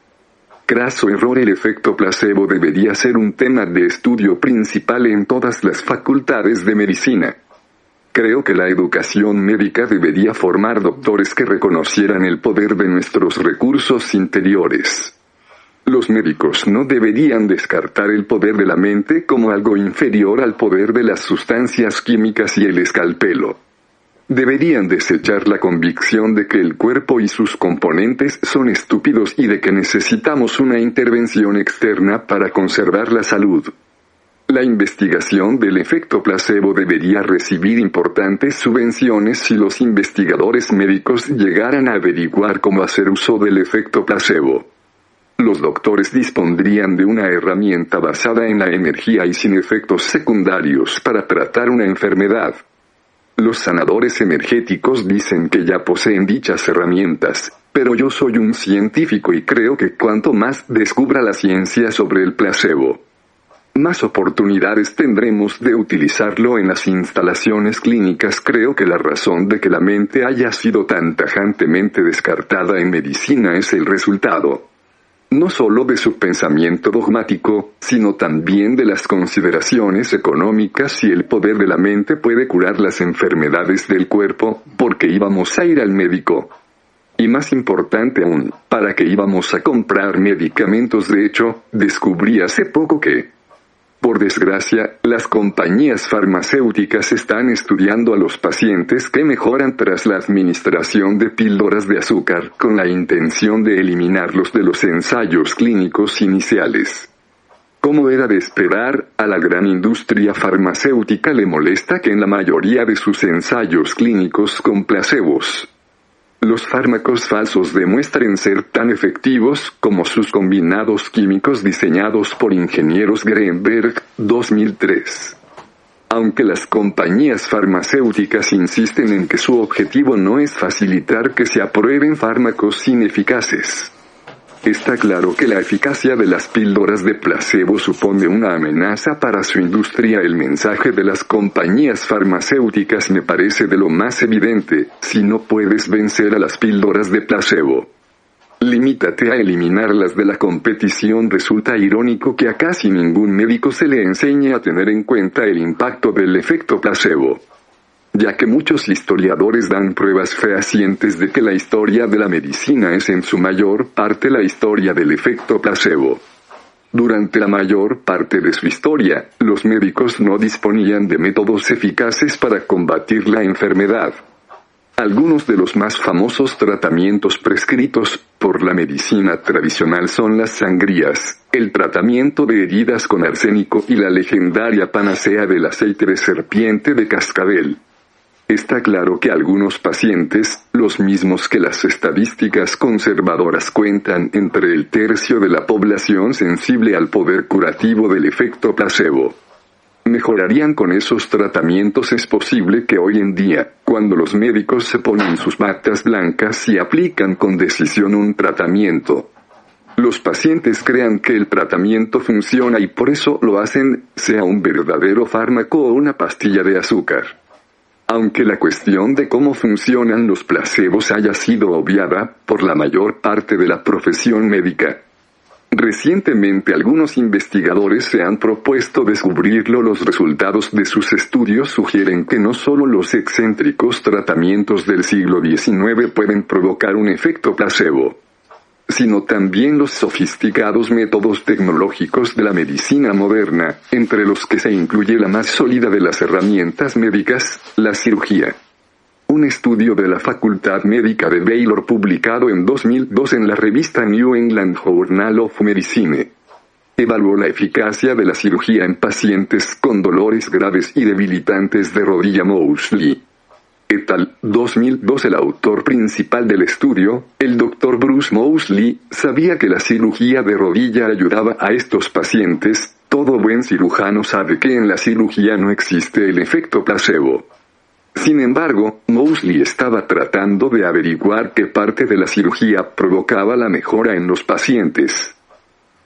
Craso error. El efecto placebo debería ser un tema de estudio principal en todas las facultades de medicina. Creo que la educación médica debería formar doctores que reconocieran el poder de nuestros recursos interiores. Los médicos no deberían descartar el poder de la mente como algo inferior al poder de las sustancias químicas y el escalpelo. Deberían desechar la convicción de que el cuerpo y sus componentes son estúpidos y de que necesitamos una intervención externa para conservar la salud. La investigación del efecto placebo debería recibir importantes subvenciones si los investigadores médicos llegaran a averiguar cómo hacer uso del efecto placebo. Los doctores dispondrían de una herramienta basada en la energía y sin efectos secundarios para tratar una enfermedad. Los sanadores energéticos dicen que ya poseen dichas herramientas, pero yo soy un científico y creo que cuanto más descubra la ciencia sobre el placebo, más oportunidades tendremos de utilizarlo en las instalaciones clínicas. Creo que la razón de que la mente haya sido tan tajantemente descartada en medicina es el resultado no solo de su pensamiento dogmático, sino también de las consideraciones económicas. Y el poder de la mente puede curar las enfermedades del cuerpo, porque íbamos a ir al médico. Y más importante aún, ¿para qué íbamos a comprar medicamentos? De hecho, descubrí hace poco que, por desgracia, las compañías farmacéuticas están estudiando a los pacientes que mejoran tras la administración de píldoras de azúcar con la intención de eliminarlos de los ensayos clínicos iniciales. Como era de esperar, a la gran industria farmacéutica le molesta que en la mayoría de sus ensayos clínicos con placebos, los fármacos falsos demuestren ser tan efectivos como sus combinados químicos diseñados por ingenieros Greenberg, 2003. Aunque las compañías farmacéuticas insisten en que su objetivo no es facilitar que se aprueben fármacos ineficaces, está claro que la eficacia de las píldoras de placebo supone una amenaza para su industria. El mensaje de las compañías farmacéuticas me parece de lo más evidente: si no puedes vencer a las píldoras de placebo, limítate a eliminarlas de la competición. Resulta irónico que a casi ningún médico se le enseñe a tener en cuenta el impacto del efecto placebo, ya que muchos historiadores dan pruebas fehacientes de que la historia de la medicina es en su mayor parte la historia del efecto placebo. Durante la mayor parte de su historia, los médicos no disponían de métodos eficaces para combatir la enfermedad. Algunos de los más famosos tratamientos prescritos por la medicina tradicional son las sangrías, el tratamiento de heridas con arsénico y la legendaria panacea del aceite de serpiente de cascabel. Está claro que algunos pacientes, los mismos que las estadísticas conservadoras cuentan entre el tercio de la población sensible al poder curativo del efecto placebo, mejorarían con esos tratamientos. Es posible que hoy en día, cuando los médicos se ponen sus batas blancas y aplican con decisión un tratamiento, los pacientes crean que el tratamiento funciona y por eso lo hacen, sea un verdadero fármaco o una pastilla de azúcar. Aunque la cuestión de cómo funcionan los placebos haya sido obviada por la mayor parte de la profesión médica, recientemente algunos investigadores se han propuesto descubrirlo. Los resultados de sus estudios sugieren que no solo los excéntricos tratamientos del siglo XIX pueden provocar un efecto placebo, sino también los sofisticados métodos tecnológicos de la medicina moderna, entre los que se incluye la más sólida de las herramientas médicas, la cirugía. Un estudio de la Facultad Médica de Baylor publicado en 2002 en la revista New England Journal of Medicine evaluó la eficacia de la cirugía en pacientes con dolores graves y debilitantes de rodilla. Moseley et al. 2002. El autor principal del estudio, el Dr. Bruce Moseley, sabía que la cirugía de rodilla ayudaba a estos pacientes. Todo buen cirujano sabe que en la cirugía no existe el efecto placebo. Sin embargo, Moseley estaba tratando de averiguar qué parte de la cirugía provocaba la mejora en los pacientes.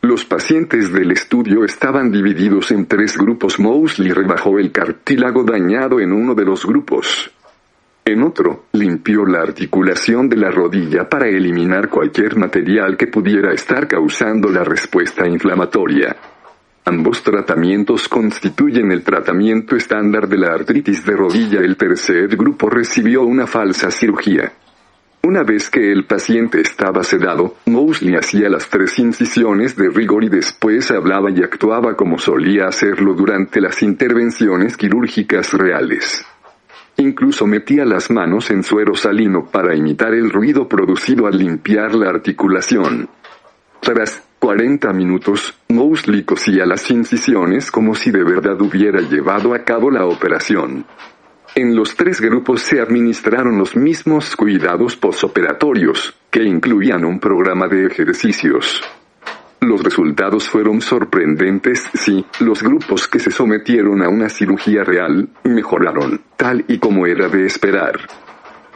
Los pacientes del estudio estaban divididos en 3 grupos. Moseley rebajó el cartílago dañado en uno de los grupos. En otro, limpió la articulación de la rodilla para eliminar cualquier material que pudiera estar causando la respuesta inflamatoria. Ambos tratamientos constituyen el tratamiento estándar de la artritis de rodilla. El tercer grupo recibió una falsa cirugía. Una vez que el paciente estaba sedado, Moseley hacía las 3 incisiones de rigor y después hablaba y actuaba como solía hacerlo durante las intervenciones quirúrgicas reales. Incluso metía las manos en suero salino para imitar el ruido producido al limpiar la articulación. Tras 40 minutos, Moseley cosía las incisiones como si de verdad hubiera llevado a cabo la operación. En los 3 grupos se administraron los mismos cuidados posoperatorios, que incluían un programa de ejercicios. Los resultados fueron sorprendentes. Sí, los grupos que se sometieron a una cirugía real, mejoraron, tal y como era de esperar.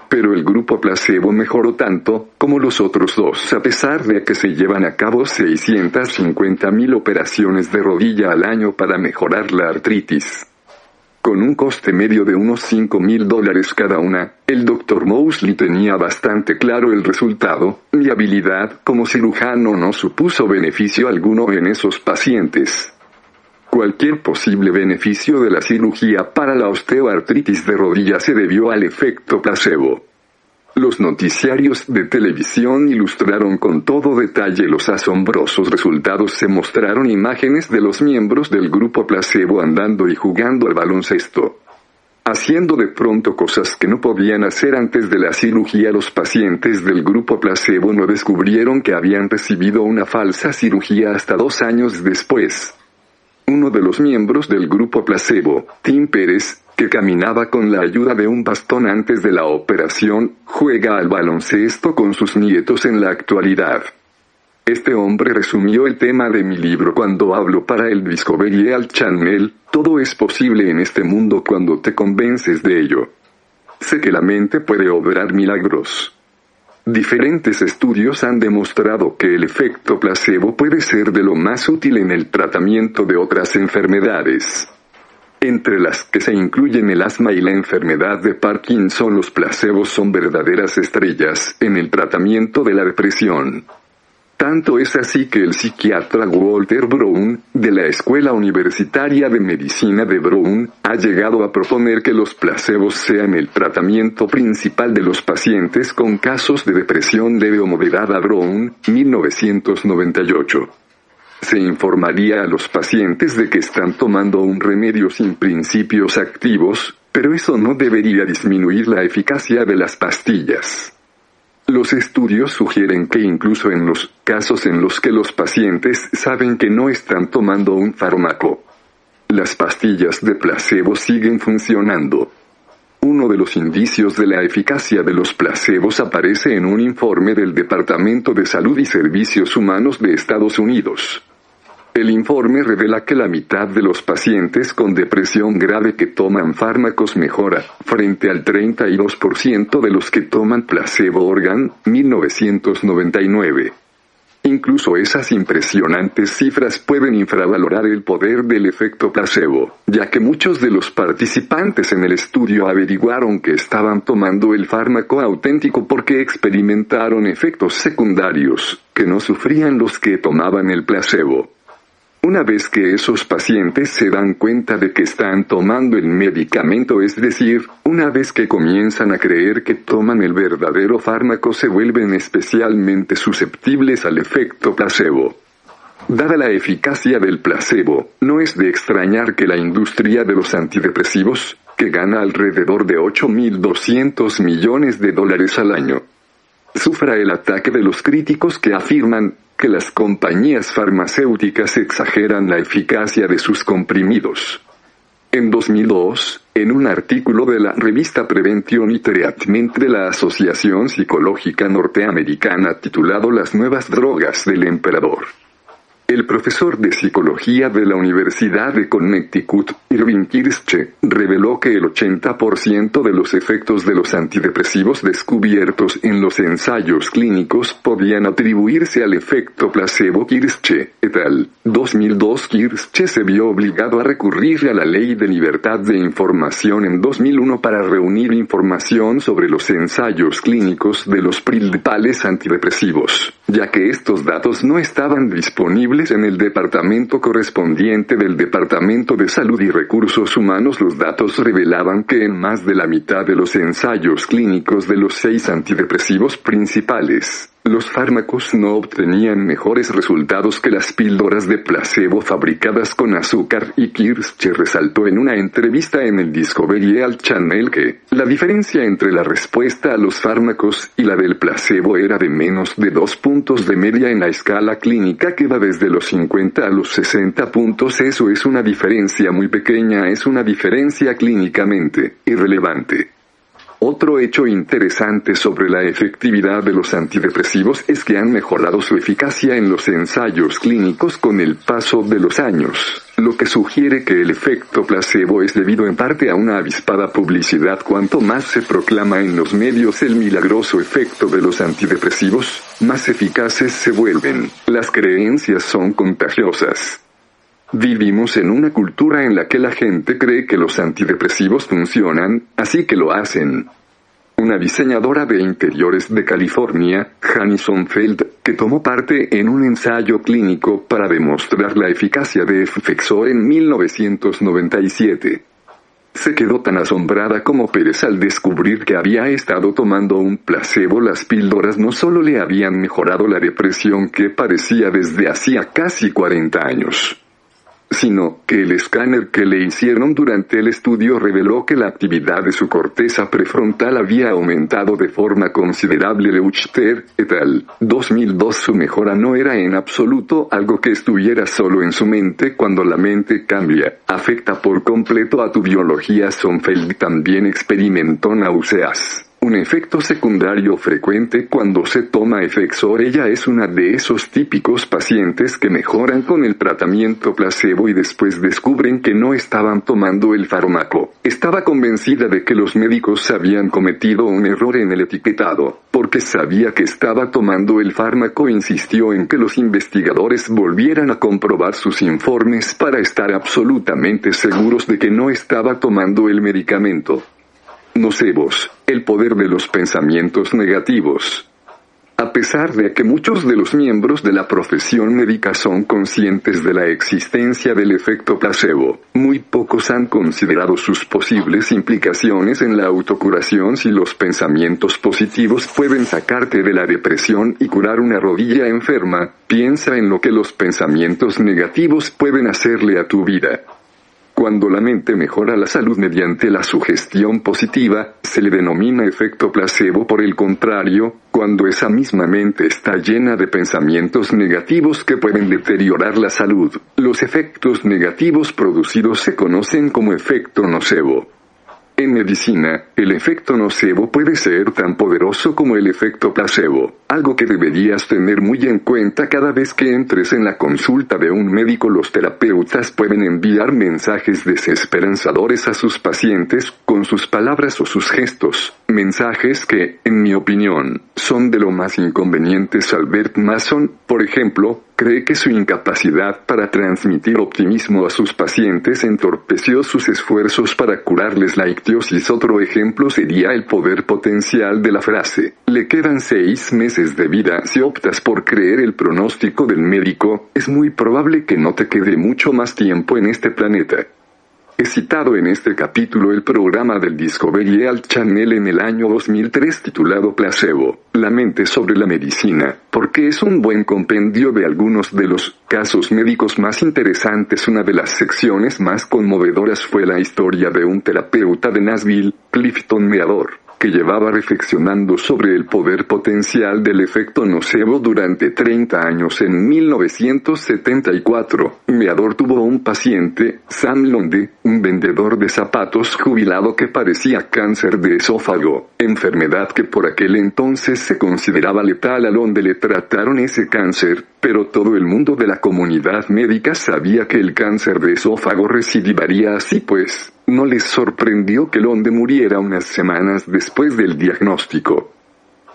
Pero el grupo placebo mejoró tanto, como los otros 2, a pesar de que se llevan a cabo 650.000 operaciones de rodilla al año para mejorar la artritis. Con un coste medio de unos $5.000 cada una, el Dr. Moseley tenía bastante claro el resultado. Mi habilidad como cirujano no supuso beneficio alguno en esos pacientes. Cualquier posible beneficio de la cirugía para la osteoartritis de rodilla se debió al efecto placebo. Los noticiarios de televisión ilustraron con todo detalle los asombrosos resultados. Se mostraron imágenes de los miembros del grupo placebo andando y jugando al baloncesto, haciendo de pronto cosas que no podían hacer antes de la cirugía. Los pacientes del grupo placebo no descubrieron que habían recibido una falsa cirugía hasta 2 años después. Uno de los miembros del grupo placebo, Tim Pérez, que caminaba con la ayuda de un bastón antes de la operación, juega al baloncesto con sus nietos en la actualidad. Este hombre resumió el tema de mi libro cuando hablo para el Discovery Channel. Todo es posible en este mundo cuando te convences de ello. Sé que la mente puede obrar milagros. Diferentes estudios han demostrado que el efecto placebo puede ser de lo más útil en el tratamiento de otras enfermedades, entre las que se incluyen el asma y la enfermedad de Parkinson. Los placebos son verdaderas estrellas en el tratamiento de la depresión. Tanto es así que el psiquiatra Walter Brown, de la Escuela Universitaria de Medicina de Brown, ha llegado a proponer que los placebos sean el tratamiento principal de los pacientes con casos de depresión leve o moderada. Brown, 1998. Se informaría a los pacientes de que están tomando un remedio sin principios activos, pero eso no debería disminuir la eficacia de las pastillas. Los estudios sugieren que incluso en los casos en los que los pacientes saben que no están tomando un fármaco, las pastillas de placebo siguen funcionando. Uno de los indicios de la eficacia de los placebos aparece en un informe del Departamento de Salud y Servicios Humanos de Estados Unidos. El informe revela que la mitad de los pacientes con depresión grave que toman fármacos mejora, frente al 32% de los que toman placebo. Organ, 1999. Incluso esas impresionantes cifras pueden infravalorar el poder del efecto placebo, ya que muchos de los participantes en el estudio averiguaron que estaban tomando el fármaco auténtico porque experimentaron efectos secundarios que no sufrían los que tomaban el placebo. Una vez que esos pacientes se dan cuenta de que están tomando el medicamento, es decir, una vez que comienzan a creer que toman el verdadero fármaco, se vuelven especialmente susceptibles al efecto placebo. Dada la eficacia del placebo, no es de extrañar que la industria de los antidepresivos, que gana alrededor de $8.200 millones al año, sufra el ataque de los críticos que afirman que las compañías farmacéuticas exageran la eficacia de sus comprimidos. En 2002, en un artículo de la revista Prevention y Treatment de la Asociación Psicológica Norteamericana titulado Las nuevas drogas del emperador, el profesor de psicología de la Universidad de Connecticut, Irving Kirschke, reveló que el 80% de los efectos de los antidepresivos descubiertos en los ensayos clínicos podían atribuirse al efecto placebo. Kirschke, et al. 2002. Kirschke se vio obligado a recurrir a la Ley de Libertad de Información en 2001 para reunir información sobre los ensayos clínicos de los principales antidepresivos, ya que estos datos no estaban disponibles en el departamento correspondiente del Departamento de Salud y Recursos Humanos. Los datos revelaban que en más de la mitad de los ensayos clínicos de los 6 antidepresivos principales, Los fármacos no obtenían mejores resultados que las píldoras de placebo fabricadas con azúcar, y Kirsch resaltó en una entrevista en el Discovery Channel que la diferencia entre la respuesta a los fármacos y la del placebo era de menos de 2 puntos de media en la escala clínica que va desde los 50 a los 60 puntos. Eso es una diferencia muy pequeña, es una diferencia clínicamente irrelevante. Otro hecho interesante sobre la efectividad de los antidepresivos es que han mejorado su eficacia en los ensayos clínicos con el paso de los años, lo que sugiere que el efecto placebo es debido en parte a una avispada publicidad. Cuanto más se proclama en los medios el milagroso efecto de los antidepresivos, más eficaces se vuelven. Las creencias son contagiosas. Vivimos en una cultura en la que la gente cree que los antidepresivos funcionan, así que lo hacen. Una diseñadora de interiores de California, Hanny Sonfeld, que tomó parte en un ensayo clínico para demostrar la eficacia de Effexor en 1997. Se quedó tan asombrada como Pérez al descubrir que había estado tomando un placebo. Las píldoras no solo le habían mejorado la depresión que padecía desde hacía casi 40 años, sino que el escáner que le hicieron durante el estudio reveló que la actividad de su corteza prefrontal había aumentado de forma considerable. Leuchter et al. 2002. Su mejora no era en absoluto algo que estuviera solo en su mente. Cuando la mente cambia, afecta por completo a tu biología. Sonfeld también experimentó náuseas, un efecto secundario frecuente cuando se toma Effexor. Ella es una de esos típicos pacientes que mejoran con el tratamiento placebo y después descubren que no estaban tomando el fármaco. Estaba convencida de que los médicos habían cometido un error en el etiquetado, porque sabía que estaba tomando el fármaco. Insistió en que los investigadores volvieran a comprobar sus informes para estar absolutamente seguros de que no estaba tomando el medicamento. Nocebos, el poder de los pensamientos negativos. A pesar de que muchos de los miembros de la profesión médica son conscientes de la existencia del efecto placebo, muy pocos han considerado sus posibles implicaciones en la autocuración. Si los pensamientos positivos pueden sacarte de la depresión y curar una rodilla enferma, piensa en lo que los pensamientos negativos pueden hacerle a tu vida. Cuando la mente mejora la salud mediante la sugestión positiva, se le denomina efecto placebo. Por el contrario, cuando esa misma mente está llena de pensamientos negativos que pueden deteriorar la salud, los efectos negativos producidos se conocen como efecto nocebo. En medicina, el efecto nocebo puede ser tan poderoso como el efecto placebo, algo que deberías tener muy en cuenta cada vez que entres en la consulta de un médico. Los terapeutas pueden enviar mensajes desesperanzadores a sus pacientes con sus palabras o sus gestos, mensajes que, en mi opinión, son de lo más inconvenientes. Albert Mason, por ejemplo, cree que su incapacidad para transmitir optimismo a sus pacientes entorpeció sus esfuerzos para curarles la ictiosis. Otro ejemplo sería el poder potencial de la frase: le quedan 6 meses de vida. Si optas por creer el pronóstico del médico, es muy probable que no te quede mucho más tiempo en este planeta. He citado en este capítulo el programa del Discovery Channel en el año 2003 titulado Placebo, la mente sobre la medicina, porque es un buen compendio de algunos de los casos médicos más interesantes. Una de las secciones más conmovedoras fue la historia de un terapeuta de Nashville, Clifton Meador, que llevaba reflexionando sobre el poder potencial del efecto nocebo durante 30 años. En 1974, Meador tuvo un paciente, Sam Londe, un vendedor de zapatos jubilado que padecía cáncer de esófago, enfermedad que por aquel entonces se consideraba letal. A Londe le trataron ese cáncer, pero todo el mundo de la comunidad médica sabía que el cáncer de esófago recidivaría. Así pues, no les sorprendió que Londe muriera unas semanas después del diagnóstico.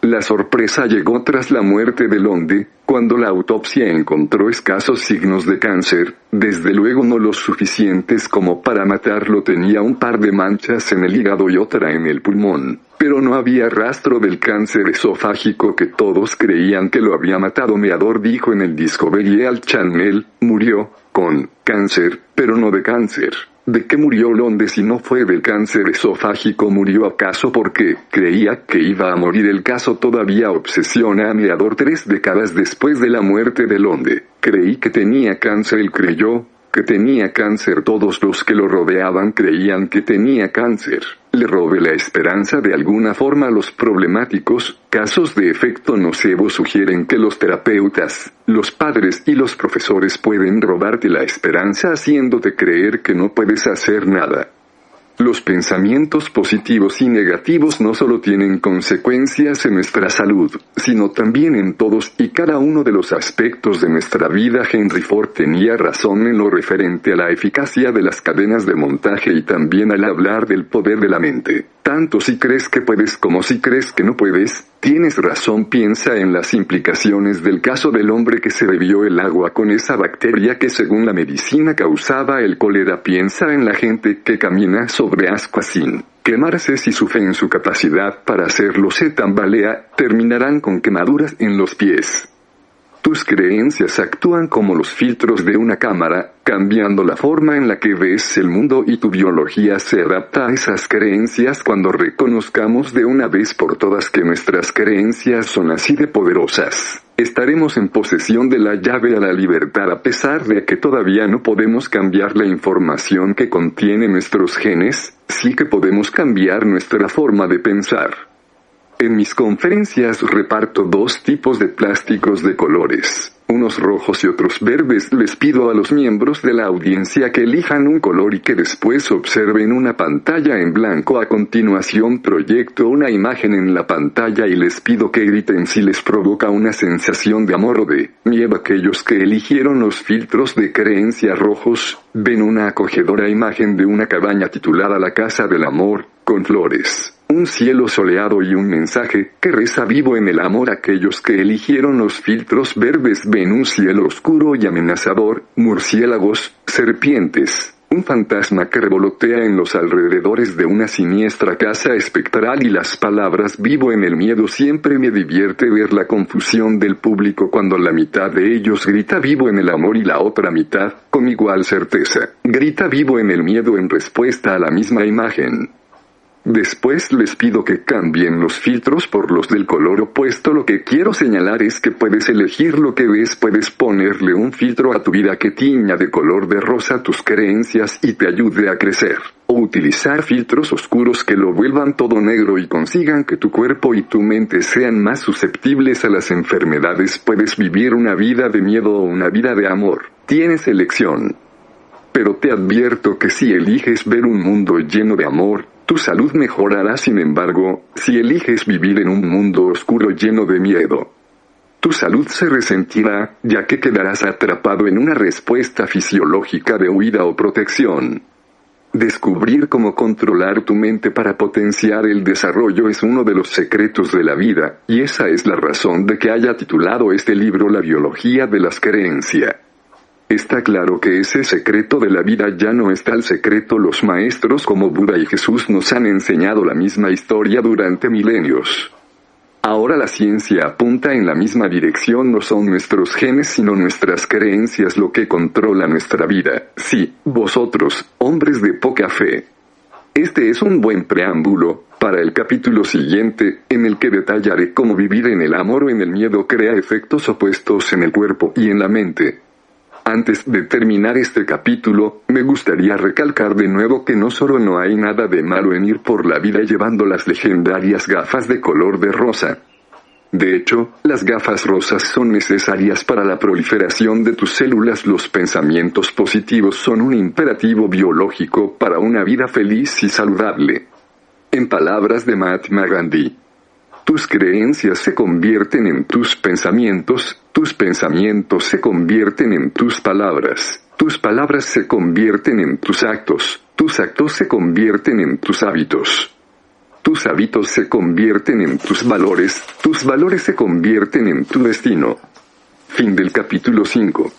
La sorpresa llegó tras la muerte de Londe, cuando la autopsia encontró escasos signos de cáncer, desde luego no los suficientes como para matarlo. Tenía un par de manchas en el hígado y otra en el pulmón, pero no había rastro del cáncer esofágico que todos creían que lo había matado. Meador dijo en el Discovery Channel: murió con cáncer, pero no de cáncer. ¿De qué murió Londe si no fue del cáncer esofágico? ¿Murió acaso porque creía que iba a morir? El caso todavía obsesiona a mi autor 3 décadas después de la muerte de Londe. Creí que tenía cáncer. Él creyó que tenía cáncer. Todos los que lo rodeaban creían que tenía cáncer. Le robé la esperanza de alguna forma. Los problemáticos casos de efecto nocebo sugieren que los terapeutas, los padres y los profesores pueden robarte la esperanza haciéndote creer que no puedes hacer nada. Los pensamientos positivos y negativos no solo tienen consecuencias en nuestra salud, sino también en todos y cada uno de los aspectos de nuestra vida. Henry Ford tenía razón en lo referente a la eficacia de las cadenas de montaje y también al hablar del poder de la mente. Tanto si crees que puedes como si crees que no puedes, tienes razón. Piensa en las implicaciones del caso del hombre que se bebió el agua con esa bacteria que según la medicina causaba el cólera. Piensa en la gente que camina sobre ascuas sin quemarse. Si su fe en su capacidad para hacerlo se tambalea, terminarán con quemaduras en los pies. Tus creencias actúan como los filtros de una cámara, cambiando la forma en la que ves el mundo, y tu biología se adapta a esas creencias. Cuando reconozcamos de una vez por todas que nuestras creencias son así de poderosas, estaremos en posesión de la llave a la libertad. A pesar de que todavía no podemos cambiar la información que contiene nuestros genes, sí que podemos cambiar nuestra forma de pensar. En mis conferencias reparto 2 tipos de plásticos de colores, unos rojos y otros verdes. Les pido a los miembros de la audiencia que elijan un color y que después observen una pantalla en blanco. A continuación proyecto una imagen en la pantalla y les pido que griten si les provoca una sensación de amor o de miedo. Aquellos que eligieron los filtros de creencia rojos, ven una acogedora imagen de una cabaña titulada La Casa del Amor, con flores, un cielo soleado y un mensaje que reza vivo en el amor. Aquellos que eligieron los filtros verdes ven un cielo oscuro y amenazador, murciélagos, serpientes, un fantasma que revolotea en los alrededores de una siniestra casa espectral y las palabras vivo en el miedo. Siempre me divierte ver la confusión del público cuando la mitad de ellos grita vivo en el amor y la otra mitad, con igual certeza, grita vivo en el miedo en respuesta a la misma imagen. Después les pido que cambien los filtros por los del color opuesto. Lo que quiero señalar es que puedes elegir lo que ves. Puedes ponerle un filtro a tu vida que tiña de color de rosa tus creencias y te ayude a crecer. O utilizar filtros oscuros que lo vuelvan todo negro y consigan que tu cuerpo y tu mente sean más susceptibles a las enfermedades. Puedes vivir una vida de miedo o una vida de amor. Tienes elección. Pero te advierto que si eliges ver un mundo lleno de amor, tu salud mejorará. Sin embargo, si eliges vivir en un mundo oscuro lleno de miedo, tu salud se resentirá, ya que quedarás atrapado en una respuesta fisiológica de huida o protección. Descubrir cómo controlar tu mente para potenciar el desarrollo es uno de los secretos de la vida, y esa es la razón de que haya titulado este libro La biología de las creencias. Está claro que ese secreto de la vida ya no es tal secreto. Los maestros como Buda y Jesús nos han enseñado la misma historia durante milenios. Ahora la ciencia apunta en la misma dirección. No son nuestros genes sino nuestras creencias lo que controla nuestra vida. Sí, vosotros, hombres de poca fe. Este es un buen preámbulo para el capítulo siguiente, en el que detallaré cómo vivir en el amor o en el miedo crea efectos opuestos en el cuerpo y en la mente. Antes de terminar este capítulo, me gustaría recalcar de nuevo que no solo no hay nada de malo en ir por la vida llevando las legendarias gafas de color de rosa. De hecho, las gafas rosas son necesarias para la proliferación de tus células. Los pensamientos positivos son un imperativo biológico para una vida feliz y saludable. En palabras de Mahatma Gandhi, tus creencias se convierten en tus pensamientos se convierten en tus palabras se convierten en tus actos se convierten en tus hábitos se convierten en tus valores se convierten en tu destino. Fin del capítulo 5.